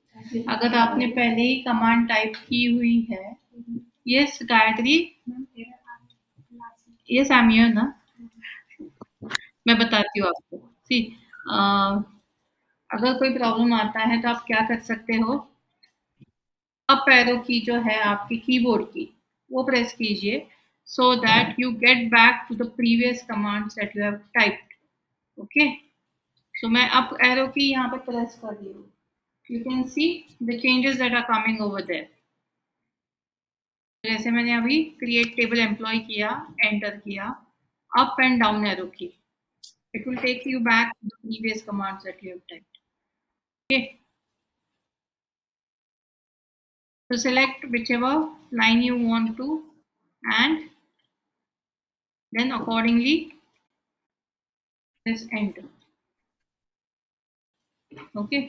अगर आपने पहले ही कमांड टाइप की हुई है, yes Gayatri, yes I am here ना, मैं बताती हूँ आपको। सी अगर कोई प्रॉब्लम आता है तो आप क्या कर सकते हो, अप एरो की जो है आपकी कीबोर्ड की, वो प्रेस कीजिए, so that you get back to the previous commands that you have typed. Okay, so मैं अप एरो की यहाँ पे प्रेस कर रही हूँ, you can see the changes that are coming over there. जैसे मैंने अभी क्रिएट टेबल एम्प्लॉय किया, एंटर किया, up and down arrow key, it will take you back to the previous commands that you have typed. Okay, so select whichever line you want to, and then accordingly press enter. Okay,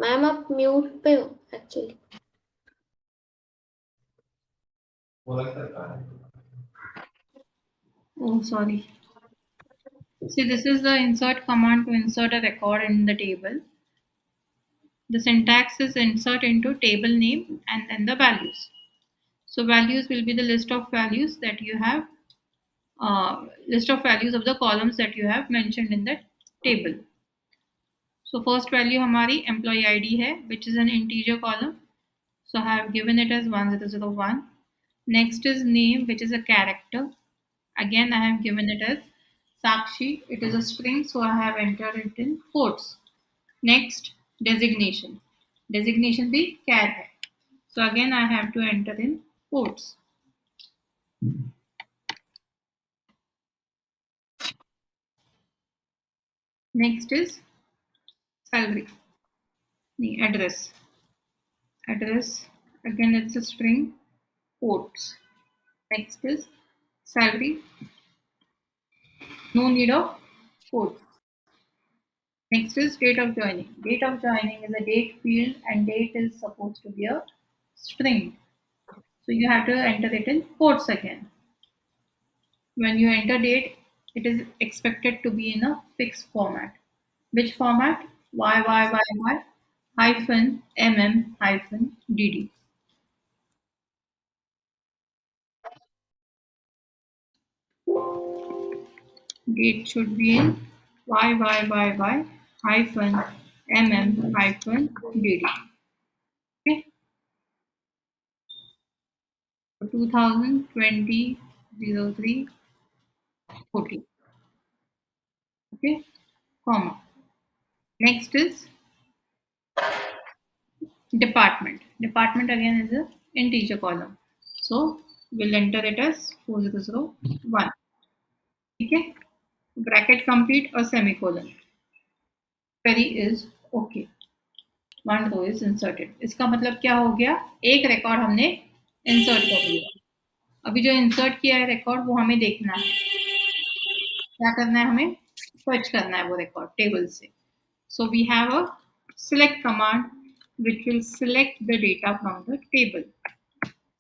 ma'am आप mute पे हो actually. Oh, sorry. See, this is the insert command to insert a record in the table. The syntax is insert into table name and then the values. So values will be the list of values that you have, list of values of the columns that you have mentioned in the table. So first value हमारी employee ID है, which is an integer column. So I have given it as 1001. Next is name, which is a character. Again, I have given it as Sakshi. It is a string, so I have entered it in quotes. Next, designation. Designation भी char है. So again, I have to enter in quotes. Next is salary. The address. Address. Again, it's a string. Quotes. Next is salary. No need of quotes. Next is date of joining. Date of joining is a date field and date is supposed to be a string. So you have to enter it in quotes again. When you enter date, it is expected to be in a fixed format. Which format? YYYY hyphen MM hyphen DD. Date should be in YYYY hyphen MM hyphen DD. Okay. 2020 03 14. Okay, comma. Next is department. Department again is a integer column. So we'll enter it as 4001. ठीक है, bracket complete और semicolon. query is okay. One row is inserted. इसका मतलब क्या हो गया, एक record हमने इंसर्ट कर लिया. अभी जो इंसर्ट किया है रिकॉर्ड वो हमें देखना है. क्या करना है, हमें सर्च करना है वो रिकॉर्ड टेबल से. So we have a select command which will select the data from the table.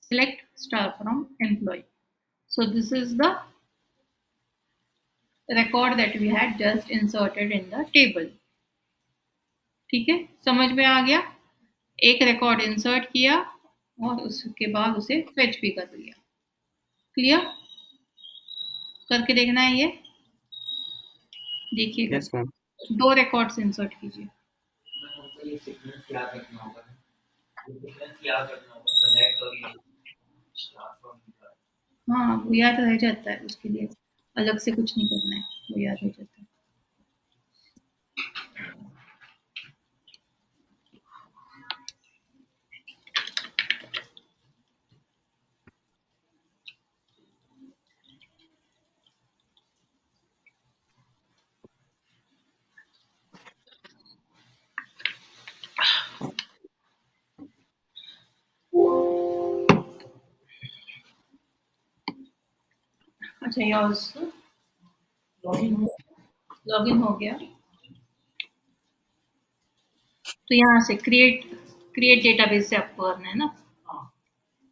Select star from employee. So this is the record that we had just inserted in the table. ठीक है, समझ में आ गया. एक record insert किया और उसके बाद उसे फेच भी कर लिया. क्लियर? करके देखना है ये. देखिएगा. Yes ma'am. दो रिकॉर्ड्स इंसर्ट कीजिए. हमको ये सीक्वेंस याद रखना होगा. ये सीक्वेंस याद रखना होगा. सेलेक्ट और ये स्टार्ट फ्रॉम. हाँ, वो याद रह जाता है, उसके लिए अलग से कुछ नहीं करना है, वो याद रह जाता है. अच्छा, योर्स लॉगिन हो गया. तो यहाँ से क्रिएट डेटाबेस से आपको करना है ना.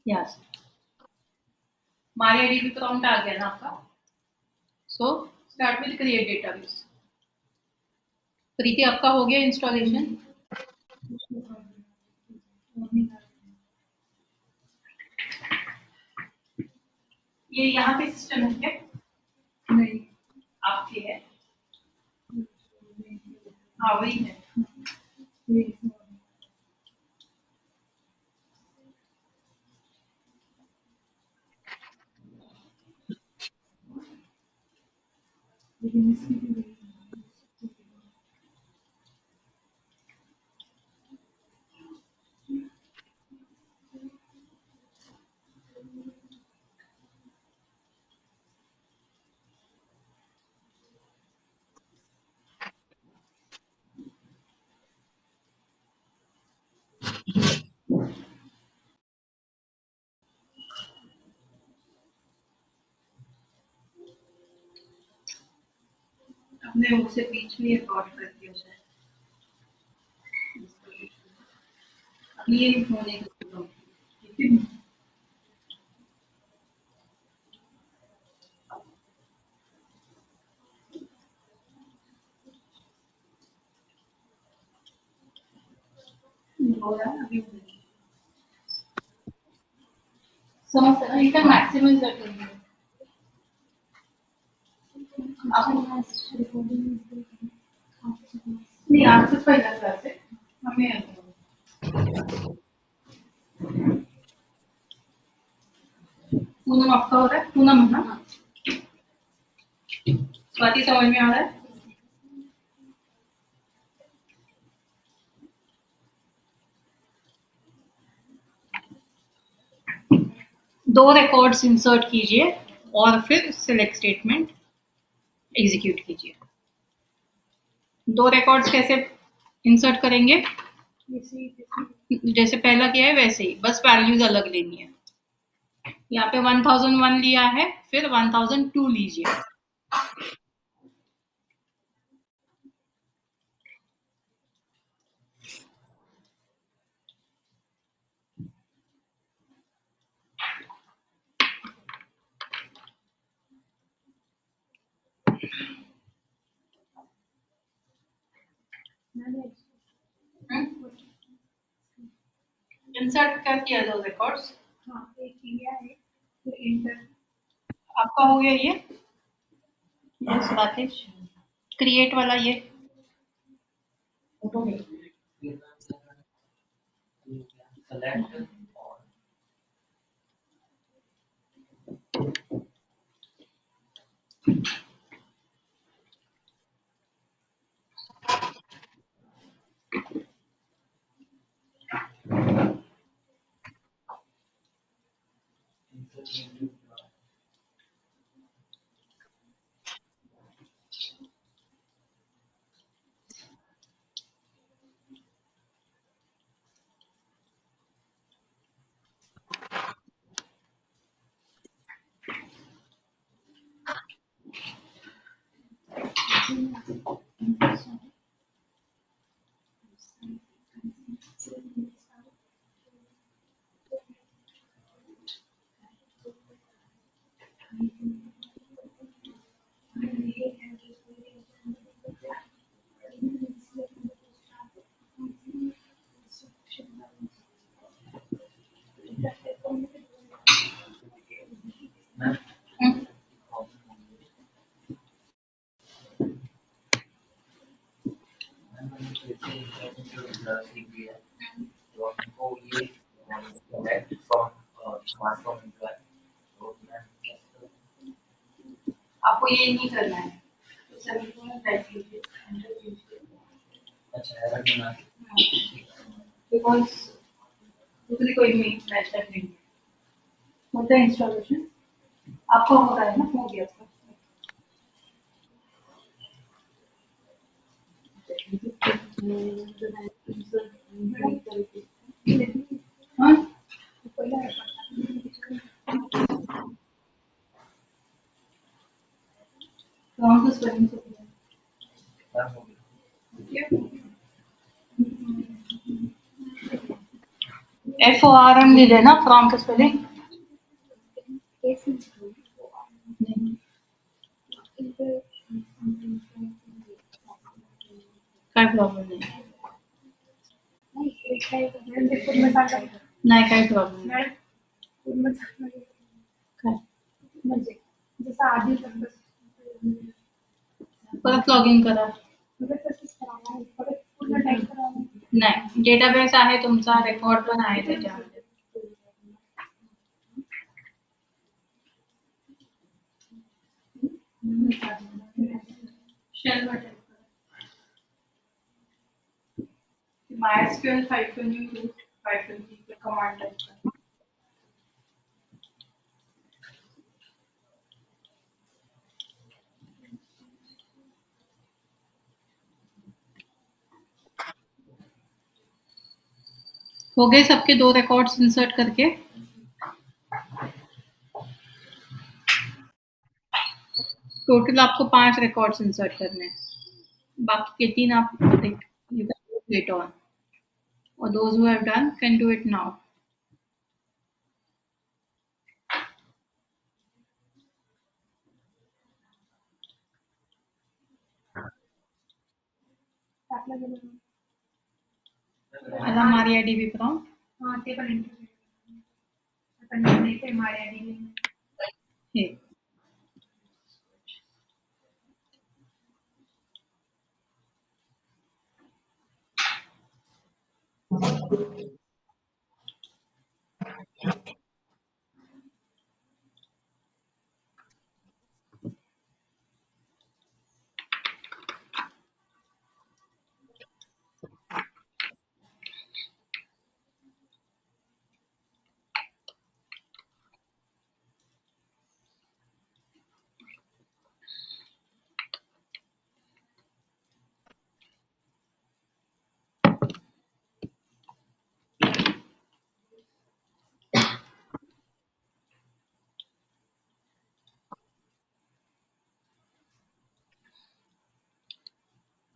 यहाँ से MariaDB अकाउंट आ गया ना आपका. So start with create database. Preeti, आपका हो गया इंस्टॉलेशन? ये यहाँ पे सिस्टम है क्या? नहीं, आपकी है. हाँ, वही है. हमने उसे बीच में रिकॉर्ड कर दिया शायद. ये होने का ठीक है। हो रहा है अभी। समझ रहा है, इनका मैक्सिमम रखेंगे। नहीं, आपसे पहला क्लास है, हमें पूनम आपका हो रहा है, पूनम है ना? स्वाति समझ में आ रहा है? दो रिकॉर्ड्स इंसर्ट कीजिए और फिर सिलेक्ट स्टेटमेंट एग्जीक्यूट कीजिए। दो रिकॉर्ड्स कैसे इंसर्ट करेंगे? जैसे पहला किया है वैसे ही, बस वैल्यूज अलग लेनी है। यहाँ पे 1001 लिया है, फिर 1002 लीजिए। इंसर्ट कर दिया दो रिकॉर्ड्स। हाँ, एक किया है, फिर इंटर। आपका हो गया ये? यस राकेश, क्रिएट वाला ये सेलेक्ट और आपको ये नहीं करना है, तो सेमीकोलन टाइप कीजिए, एंटर कीजिए। अच्छा एरर बना बिकॉज दूसरी कोई मेथड नहीं है। होता है इंस्टॉलेशन, आपका हो रहा है ना? हो गया आपका। हाँ, कौन सा स्पेलिंग से FORM ले लेना, फ्रॉम का स्पेलिंग। काय प्रॉब्लेम नाही, नाही काय प्रॉब्लेम नाही। काय म्हणजे जसं आधी परत लॉग इन करा। नाही, डेटाबेस आहे तुमचा, रेकॉर्ड पण आहे त्याच्यामध्ये। Shell button MySQL -u root -p command type करना। हो गए सबके दो रिकॉर्ड्स इंसर्ट करके? टोटल आपको 5 रिकॉर्ड्स इंसर्ट करने हैं, बाकी के 3 आप late on. or those who have done can do it now. आता MariaDB prompt. ते पण इंटरव्ह्यू आपण नाही ते MariaDB हे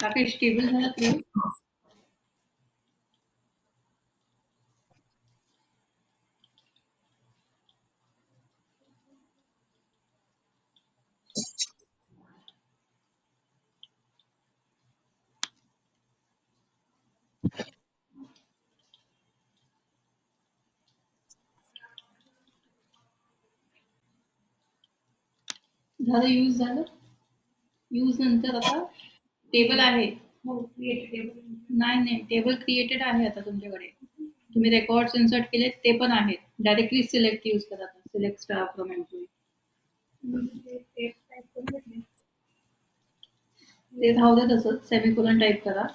काफी स्टेबल झालं क्रिएट. झालं यूज झालं. यूज नंतर आता टेबल आहे. हो क्रिएट टेबल नाही टेबल क्रिएटेड आहे आता तुमच्याकडे. तुम्ही रेकॉर्ड्स इन्सर्ट केले ते पण आहेत. डायरेक्टली सिलेक्ट यूज करा. Select star from employee. ते टाइप करून घेतले ते राहू दे तसंच. सेमिकोलॉन टाईप करा.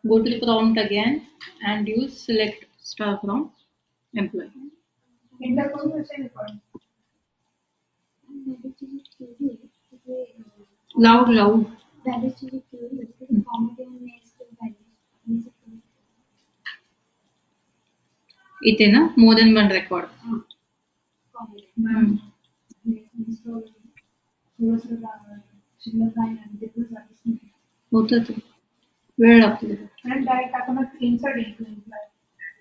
Go to the prompt again and use select star from employee. Enter करून घेतले रेकॉर्ड लाऊड इथे ना मोर देन वन रेकॉर्ड. होतं ते वेळ लागतो. आणि डायरेक्ट आपण इन्सर्ट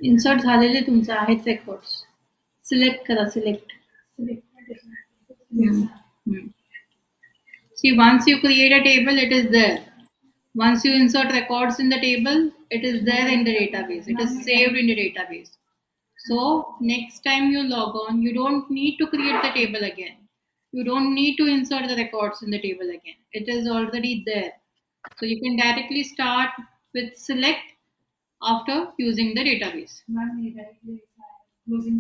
इन्सर्ट झालेले तुमचे आहेत रेकॉर्ड्स. सिलेक्ट करा. Select. See, once you create a table, it is there. Once you insert records in the table, it is there in the database. It is saved in the database. So next time you log on, you don't need to create the table again. You don't need to insert the records in the table again. It is already there. So you can directly start with select after using the database. Closing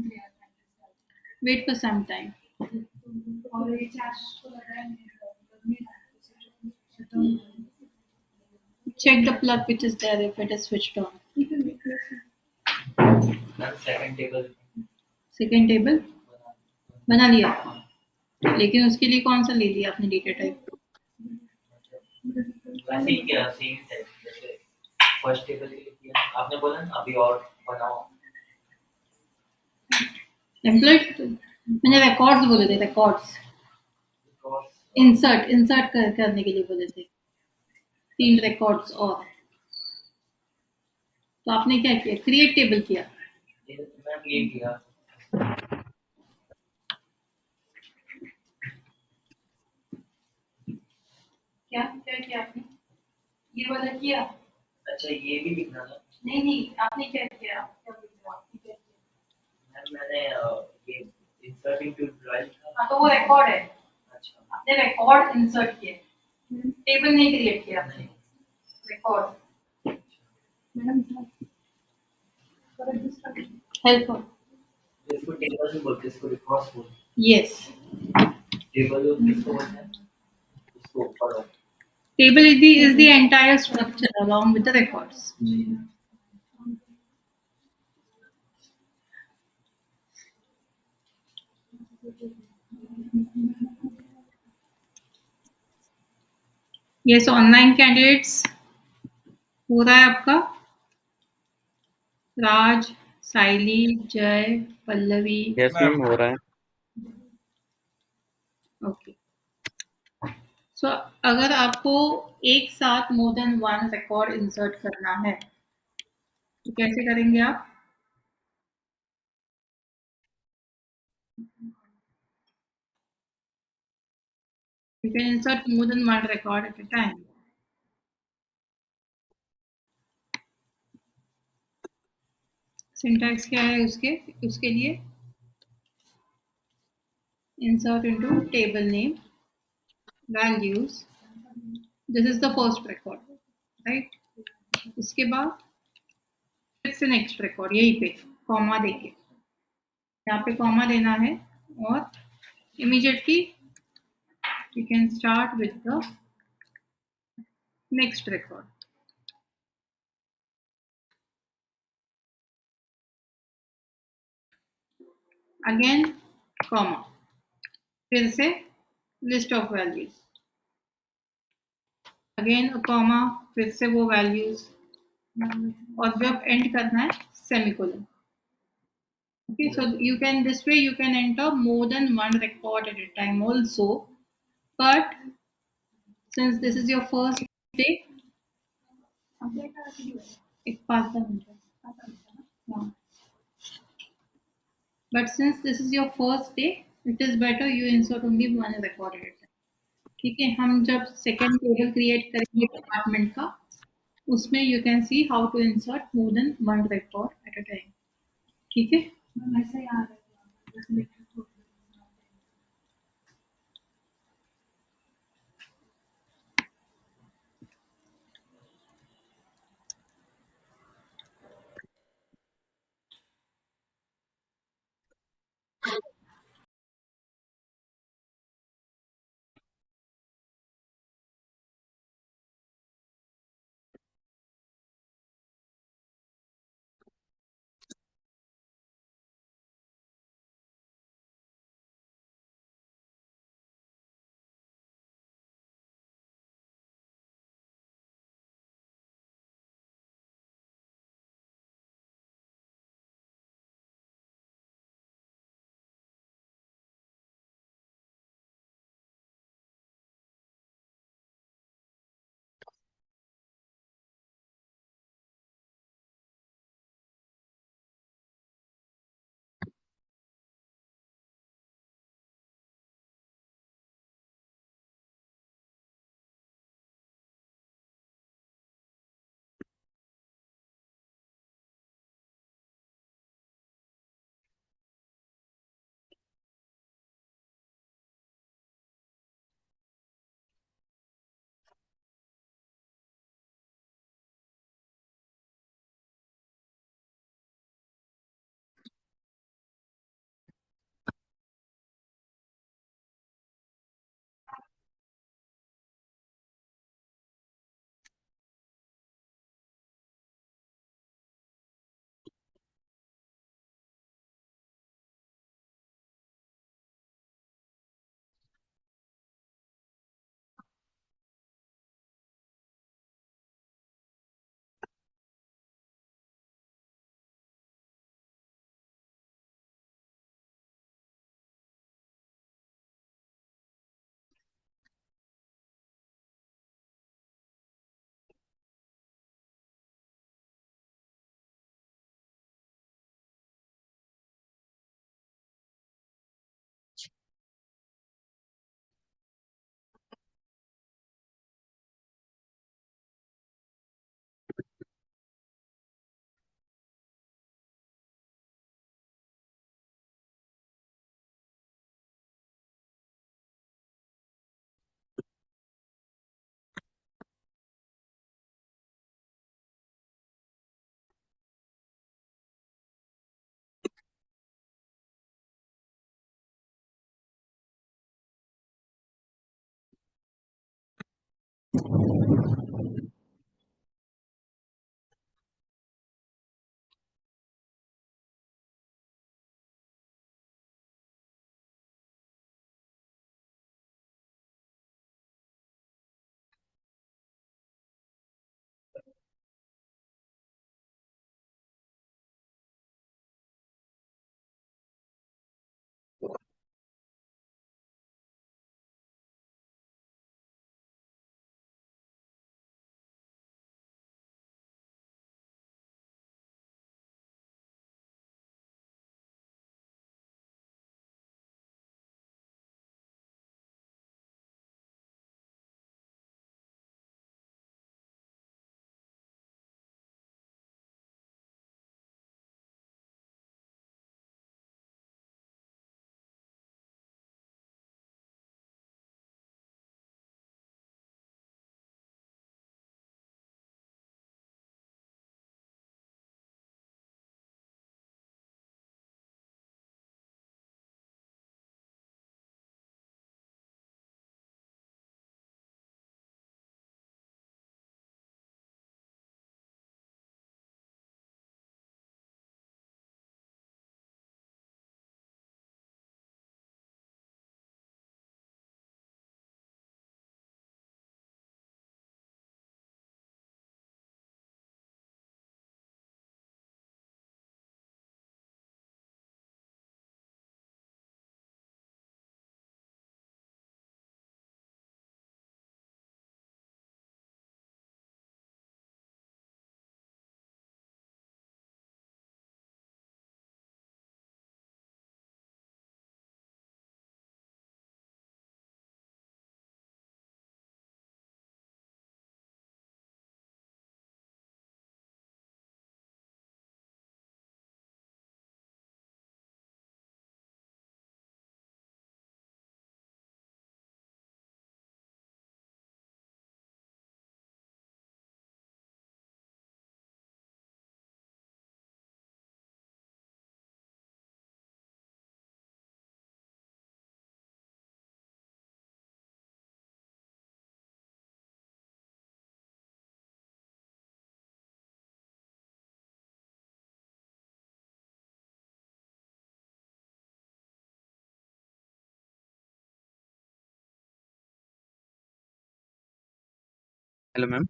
Wait for some time. Check the plug which is there if it is switched on. Second table second table बना लिया, लेकिन उसके लिए कौन सा ले लिया आपने डेटा टाइप? वैसे ही किया सेम टाइप जैसे फर्स्ट टेबल के लिए किया आपने बोला ना अभी और बनाओ. टेम्पलेट मैंने रिकॉर्ड्स बोले थे. रिकॉर्ड्स इंसर्ट करने के लिए बोले थे. 3 रिकॉर्ड्स और. तो आपने क्या किया? क्रिएट टेबल किया. मैं ये किया क्या किया आपने? ये वाला किया. अच्छा ये भी लिखना था. नहीं आपने क्या किया? मैंने ये इंसर्ट इनटू एम्प्लॉय लिखा. हाँ तो वो रिकॉर्ड है. अच्छा आपने रिकॉर्ड इंसर्ट किए, टेबल नहीं क्रिएट किया आपने. Record help. इसको टेबल भी बोलते हैं, इसको रिकॉर्ड्स बोलते हैं. यस, टेबल किसको बोलते हैं? इसको ऊपर table is the entire structure along with the records. Yes, online candidates हो रहा है आपका. राज, साइली, जय, पल्लवी. यस मैम हो रहा है. ओके. सो अगर आपको एक साथ मोर देन वन रिकॉर्ड इंसर्ट करना है तो कैसे करेंगे आप? You can insert more than one record at a time. Syntax क्या है उसके लिए? Insert into table name, values. This is the first record, right? इसके बाद फिर से नेक्स्ट रिकॉर्ड यहीं पे कॉमा देके यहाँ पे कॉमा देना है और immediately you can start with the next record. Again comma, फिर से list of values, again a comma, फिर से वो values और जब end करना है semicolon. Okay, so you can this way you can enter more than one record at a time also, but since this is your first day, it's past the minute. Yeah. But since this is your first day, it is better you insert only one record at a time. ठीक है, हम जब second table create करेंगे department का उसमें you can see how to insert more than one record at a time. ठीक है, ऐसे आ रहा है. Hello ma'am.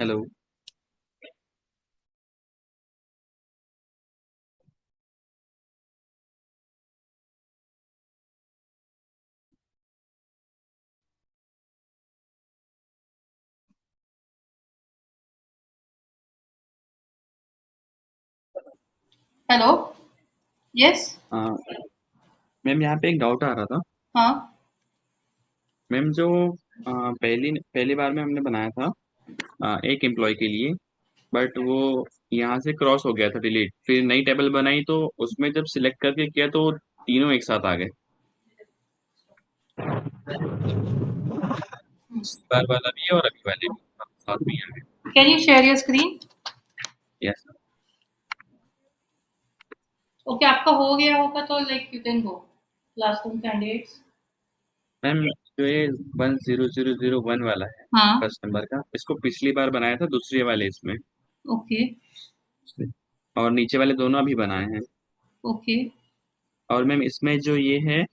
Hello. Hello. Yes. Ma'am यहाँ पे एक डाउट आ रहा था। हाँ। मैम जो पहली पहली बार में हमने बनाया था एक एम्प्लॉय के लिए, बट वो यहाँ से क्रॉस हो गया था डिलीट, फिर नई टेबल बनाई तो उसमें जब सिलेक्ट करके किया तो तीनों एक साथ आ गए। इस बार वाला भी और अभी वाले भी साथ में ही आ गए। Can you share your screen? Yes okay, आपका हो गया होगा तो like you can go last one candidates. Ma'am, जो ये 10001 वाला है हाँ। फर्स्ट नंबर का, इसको पिछली बार बनाया था दूसरे वाले इसमें, ओके। और नीचे वाले दोनों अभी बनाए हैं। ओके। और मैम इसमें जो ये है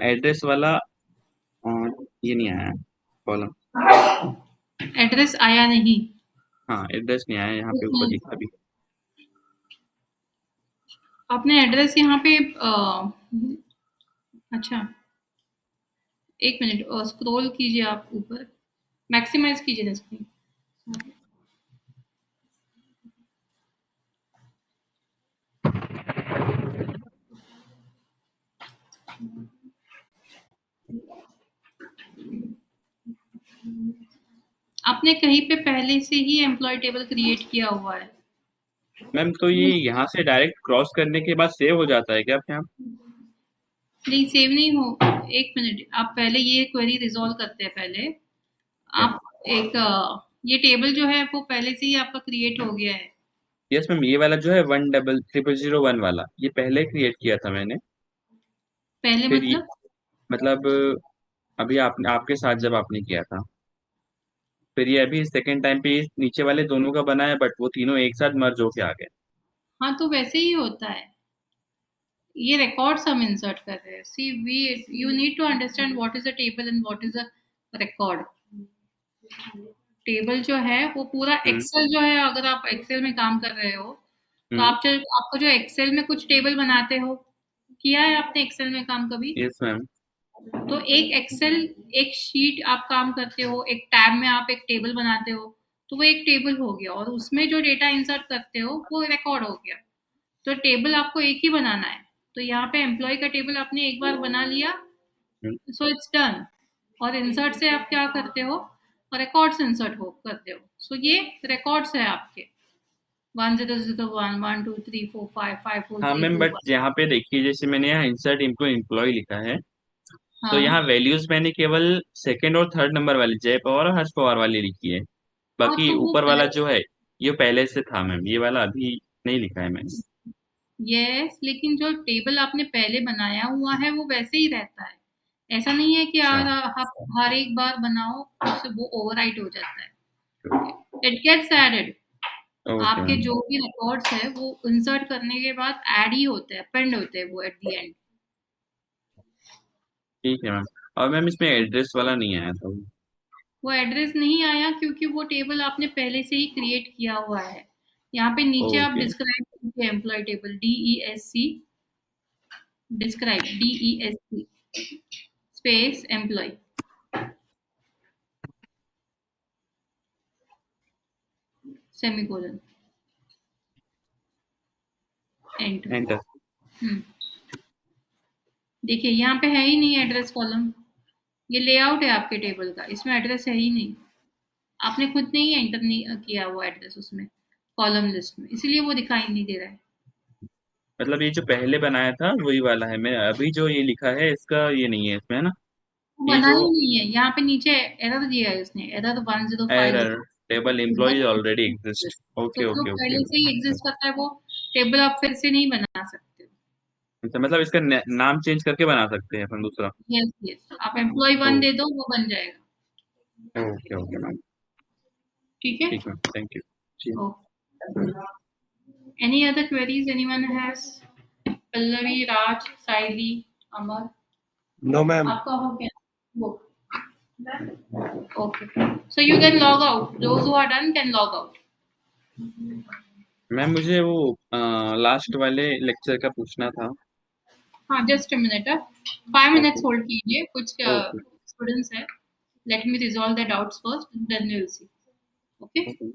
एड्रेस वाला, ये नहीं आया कॉलम। एड्रेस आया नहीं? हाँ, एड्रेस नहीं आया, यहाँ पे ऊपर लिखा भी। आपने एड्रेस यहाँ पे अच्छा, एक मिनट स्क्रॉल कीजिए आप ऊपर, मैक्सिमाइज कीजिए ना स्क्रीन। आपने कहीं पे पहले से ही एम्प्लॉय टेबल क्रिएट किया हुआ है? मैम तो ये यहाँ से डायरेक्ट क्रॉस करने के बाद सेव हो जाता है क्या आपके यहाँ? नहीं, सेव नहीं हो। एक मिनट, आप पहले ये क्वेरी रिजॉल्व करते हैं पहले। आप एक ये टेबल जो है वो पहले से ही आपका क्रिएट हो गया है। यस मैम, ये वाला जो है 10001 वाला, ये पहले क्रिएट किया था मैंने। पहले फिर ये मतलब? मतलब अभी आपके साथ जब आपने किया था, फिर ये अभी सेकेंड टाइम पे ये नीचे वाले दोनों का बना है, बट वो तीनों एक साथ मर्ज होके आ गए। हाँ, तो वैसे ही होता है। ये रिकॉर्ड्स हम इंसर्ट कर रहे हैं। See we you need to understand what is a table and what is a record. Table जो है वो पूरा हम्म। एक्सेल जो है, अगर आप एक्सेल में काम कर रहे हो तो हम्म। आपको जो एक्सेल में कुछ टेबल बनाते हो, किया है आपने एक्सेल में काम कभी? Yes ma'am. तो एक एक्सेल, एक शीट आप काम करते हो, एक टैब में आप एक टेबल बनाते हो, तो वो एक टेबल हो गया, और उसमें जो डेटा इंसर्ट करते हो वो रिकॉर्ड हो गया। तो टेबल आपको एक ही बनाना है। तो यहाँ पे एम्प्लॉय का टेबल आपने एक बार बना लिया, हम्म। So it's done. और इंसर्ट से आप क्या करते हो? रिकॉर्ड्स इंसर्ट हो करते हो। सो ये रिकॉर्ड्स है आपके 1001 1 2 3 4 5 5 4 हाँ 3 मैम, 2 बट 1। यहाँ पे देखिए, जैसे मैंने यहाँ इंसर्ट इनको एम्प्लॉय लिखा है, तो हाँ। यहाँ वैल्यूज मैंने केवल सेकंड और थर्ड नंबर वाली जय पवार और हर्ष पवार वाली लिखी है। हाँ, बाकी तो वो ऊपर वाला जो है ये पहले से था मैम, ये वाला अभी नहीं लिखा है मैंने। यस, लेकिन जो टेबल आपने पहले बनाया हुआ है वो वैसे ही रहता है। ऐसा नहीं है कि अच्छा। यार आप हर एक बार बनाओ उससे वो ओवरराइट हो जाता है। It gets added. ओके आपके मैम। जो भी रिकॉर्ड्स है वो इंसर्ट करने के बाद ऐड ही होते हैं, अपेंड होते हैं वो एट द एंड। ठीक है मैम। और मैम इसमें एड्रेस वाला नहीं आया था। वो एड्रेस नहीं आया क्योंकि वो टेबल आपने पहले से ही क्रिएट किया हुआ है। यहाँ पे नीचे आप ओके। डिस्क्राइब कीजिए employ table, DESC, describe DESC space employ semicolon, enter. Enter. देखिए यहाँ पे है ही नहीं एड्रेस कॉलम। ये लेआउट है आपके टेबल का, इसमें एड्रेस है ही नहीं। आपने खुद ने ही एंटर नहीं किया वो एड्रेस उसमें कॉलम लिस्ट में, इसीलिए वो दिखाई नहीं दे रहा है। मतलब ये जो पहले बनाया था वही वाला है, मैं अभी जो ये लिखा है इसका ये नहीं है इसमें, है ना? वो ये बना जो ही नहीं है। यहाँ पे नीचे एरर दिया है उसने, error 1050। Error table employ already exist. तो ओके जो ओके ओके। पहले से ही एग्जिस्ट करता है वो टेबल आप फिर से नहीं बना सकते। अच्छा, मतलब इसका नाम चेंज करके बना सकते हैं अपन दूसरा। यस यस, आप एम्प्लॉय ओ, 1 दे दो, वो बन जाएगा। Okay okay ma'am. ठीक है। ठीक मैम, थैंक यू। जी। Okay, Any other queries anyone has? Pallavi, Raj, Saili, Amar. No, ma'am. आपका हो गया? वो. Okay. So you can log out. Those who are done can log out. Ma'am मुझे वो लास्ट वाले लेक्चर का पूछना था। हाँ, just a minute. 5 minutes okay hold कीजिए. कुछ ओके students है. Let me resolve the doubts first, then we'll see. Okay. Okay.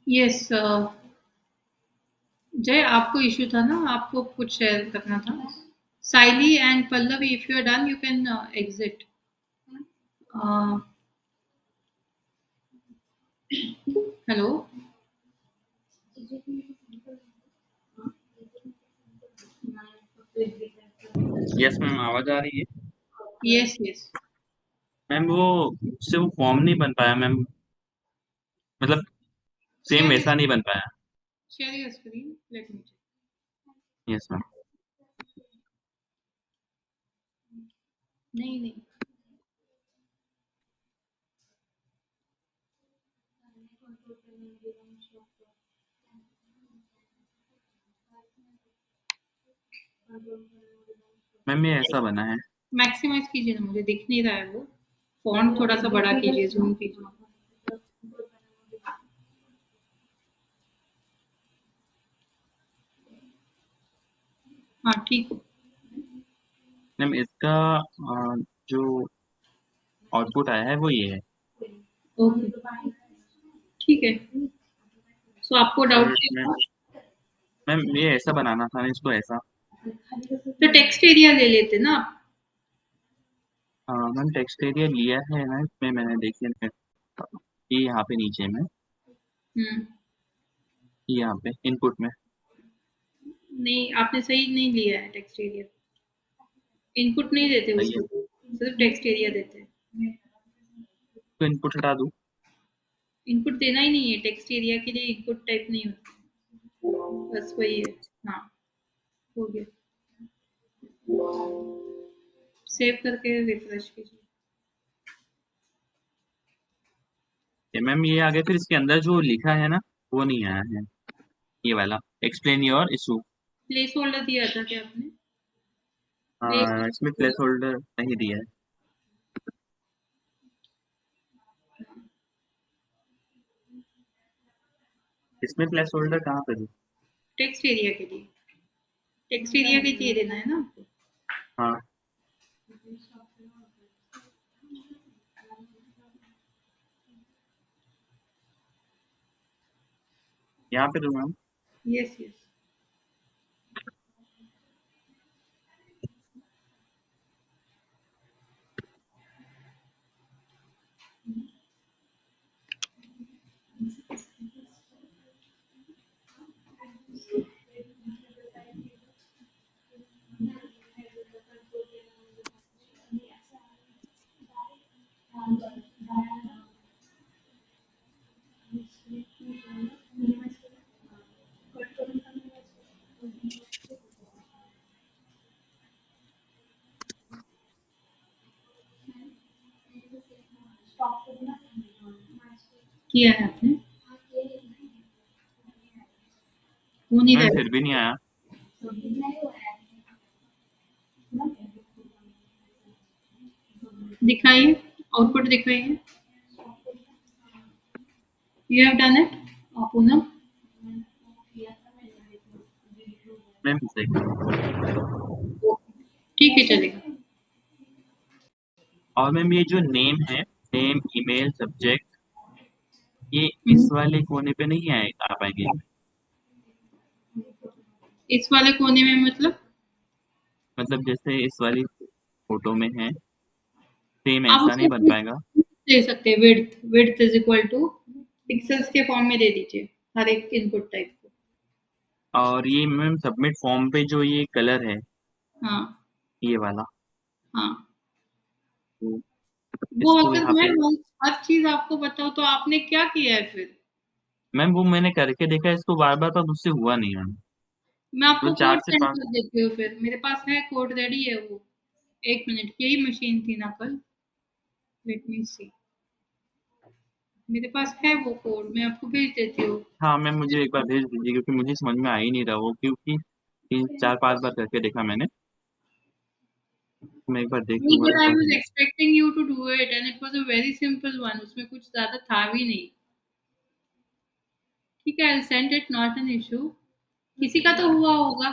Yes जय, आपको इश्यू था ना, आपको कुछ शेयर करना था. Saili and Pallavi, if you are done you can exit. Hello. Yes ma'am, आवाज आ रही है? Yes yes. मैम वो उससे वो फॉर्म नहीं बन पाया मैम, मतलब सेम शेयर वैसा नहीं बन पाया। Share your screen, let me check. Yes ma'am. नहीं नहीं. मैम ये ऐसा बना है। मैक्सिमाइज कीजिए ना, मुझे दिख नहीं रहा है वो. फॉन्ट थोड़ा सा बड़ा कीजिए, जूम कीजिए. हाँ ठीक. मैम इसका जो आउटपुट आया है वो ये है। ओके ठीक है. सो आपको और डाउट मैम मैम ये ऐसा बनाना था ना, इसको ऐसा। तो टेक्स्ट एरिया ले लेते ना आप. मैम टेक्स्ट एरिया लिया है ना इसमें, मैंने देखिए ये यहाँ पे नीचे में, हम्म. यहाँ पे इनपुट में। नहीं, आपने सही नहीं लिया है टेक्स्ट एरिया. इनपुट नहीं देते सही है, उसको, सिर्फ टेक्स्ट एरिया देते हैं. तो इनपुट हटा दूँ? इनपुट देना ही नहीं है, टेक्स्ट एरिया के लिए इनपुट टाइप नहीं होता. बस वही है. हाँ हो गया. सेव करके रिफ्रेश कीजिए. मैम ये आ गया, फिर इसके अंदर जो लिखा है ना वो नहीं आया है, ये वाला explain your issue. Place holder दिया था क्या आपने? इसमें प्लेस होल्डर नहीं दिया है। इसमें प्लेस होल्डर कहाँ पे दूँ? टेक्स्ट एरिया के लिए. टेक्स्ट एरिया के लिए देना है ना आपको. हाँ यहाँ पे दूँ मैम? Yes yes. किया है आपने? हो नहीं मैम रहा फिर भी नहीं आया। है. दिखाइए, आउटपुट दिखाइए. You have done it Poonam. Ma'am देखिए, ठीक है चलेगा. और मैम ये जो नेम है, नेम ईमेल सब्जेक्ट, ये इस हम्म. वाले कोने पे नहीं आए आ पाएंगे? इस वाले कोने में मतलब? मतलब जैसे इस वाली फोटो में है, सेम आप ऐसा नहीं उसको बन पाएगा? दे सकते हैं. Width width is equal to pixels के फॉर्म में दे दीजिए हर एक इनपुट टाइप को. और ये मैम सबमिट फॉर्म पे जो ये कलर है, हाँ ये वाला, हाँ. तो वो इसको अगर यहाँ मैं पे। हर चीज आपको बताऊं तो आपने क्या किया है फिर? मैम वो मैंने करके देखा, इसको बार बार, पर मुझसे हुआ नहीं मैम। मैं आपको मतलब चार कोड से सेंड पाँच। कर देती हूँ, फिर मेरे पास है कोड रेडी है वो. एक मिनट, यही मशीन थी ना कल. लेट मी सी. मेरे पास है वो कोड, मैं आपको भेज देती हूँ. हाँ मैम मुझे एक बार भेज दीजिए, क्योंकि मुझे समझ में आ ही नहीं रहा वो, क्योंकि 3 4 5 बार करके देखा मैंने, मैं एक बार देख नहीं, लूंगा but एक I bar. was expecting you to do it and it was a very simple one. उसमें कुछ ज्यादा था भी नहीं. ठीक है, I'll send it, not an issue. किसी का तो हुआ होगा,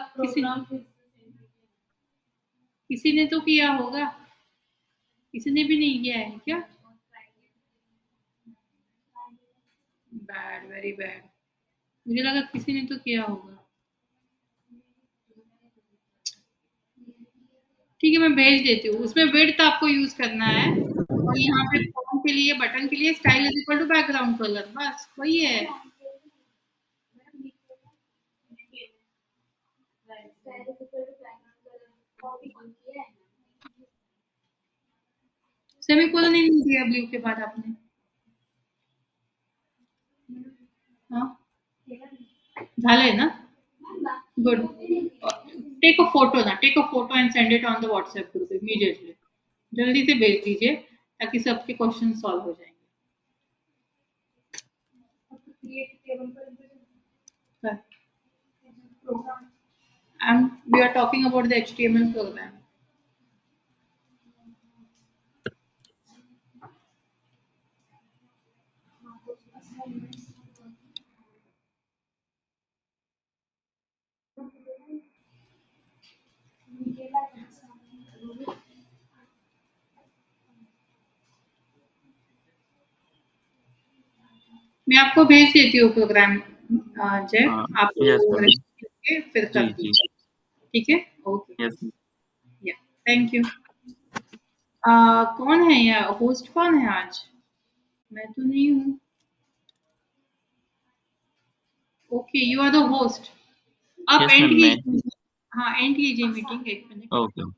किसी ने तो किया होगा. किसी ने भी नहीं किया है क्या? Bad, very bad. मुझे लगा किसी ने तो किया होगा। ठीक है, मैं भेज देती हूँ। उसमें विड्थ आपको यूज करना है और यहाँ पे फॉर्म के लिए, बटन के लिए style is equal to background colour, बस वही है। सेमीकोलन ही नहीं दिया ब्लू के बाद आपने। हाँ, झालंय ना? गुड। टेक अ फोटो ना, take a photo and send it on the WhatsApp group immediately. जल्दी से भेज दीजिए ताकि सबके क्वेश्चन सॉल्व हो जाएंगे। And we are talking about the HTML program. मैं आपको भेज देती हूँ प्रोग्राम जय, आप यस मैम। फिर कर जी जी दीजिए, ठीक है? Okay, yes. या थैंक यू। कौन है या होस्ट कौन है आज? मैं तो नहीं हूँ। Okay, you are the host. आप यस एंड मैम, मैं। कीजिए। हाँ, एंड कीजिए मीटिंग 1 मिनट। ओके।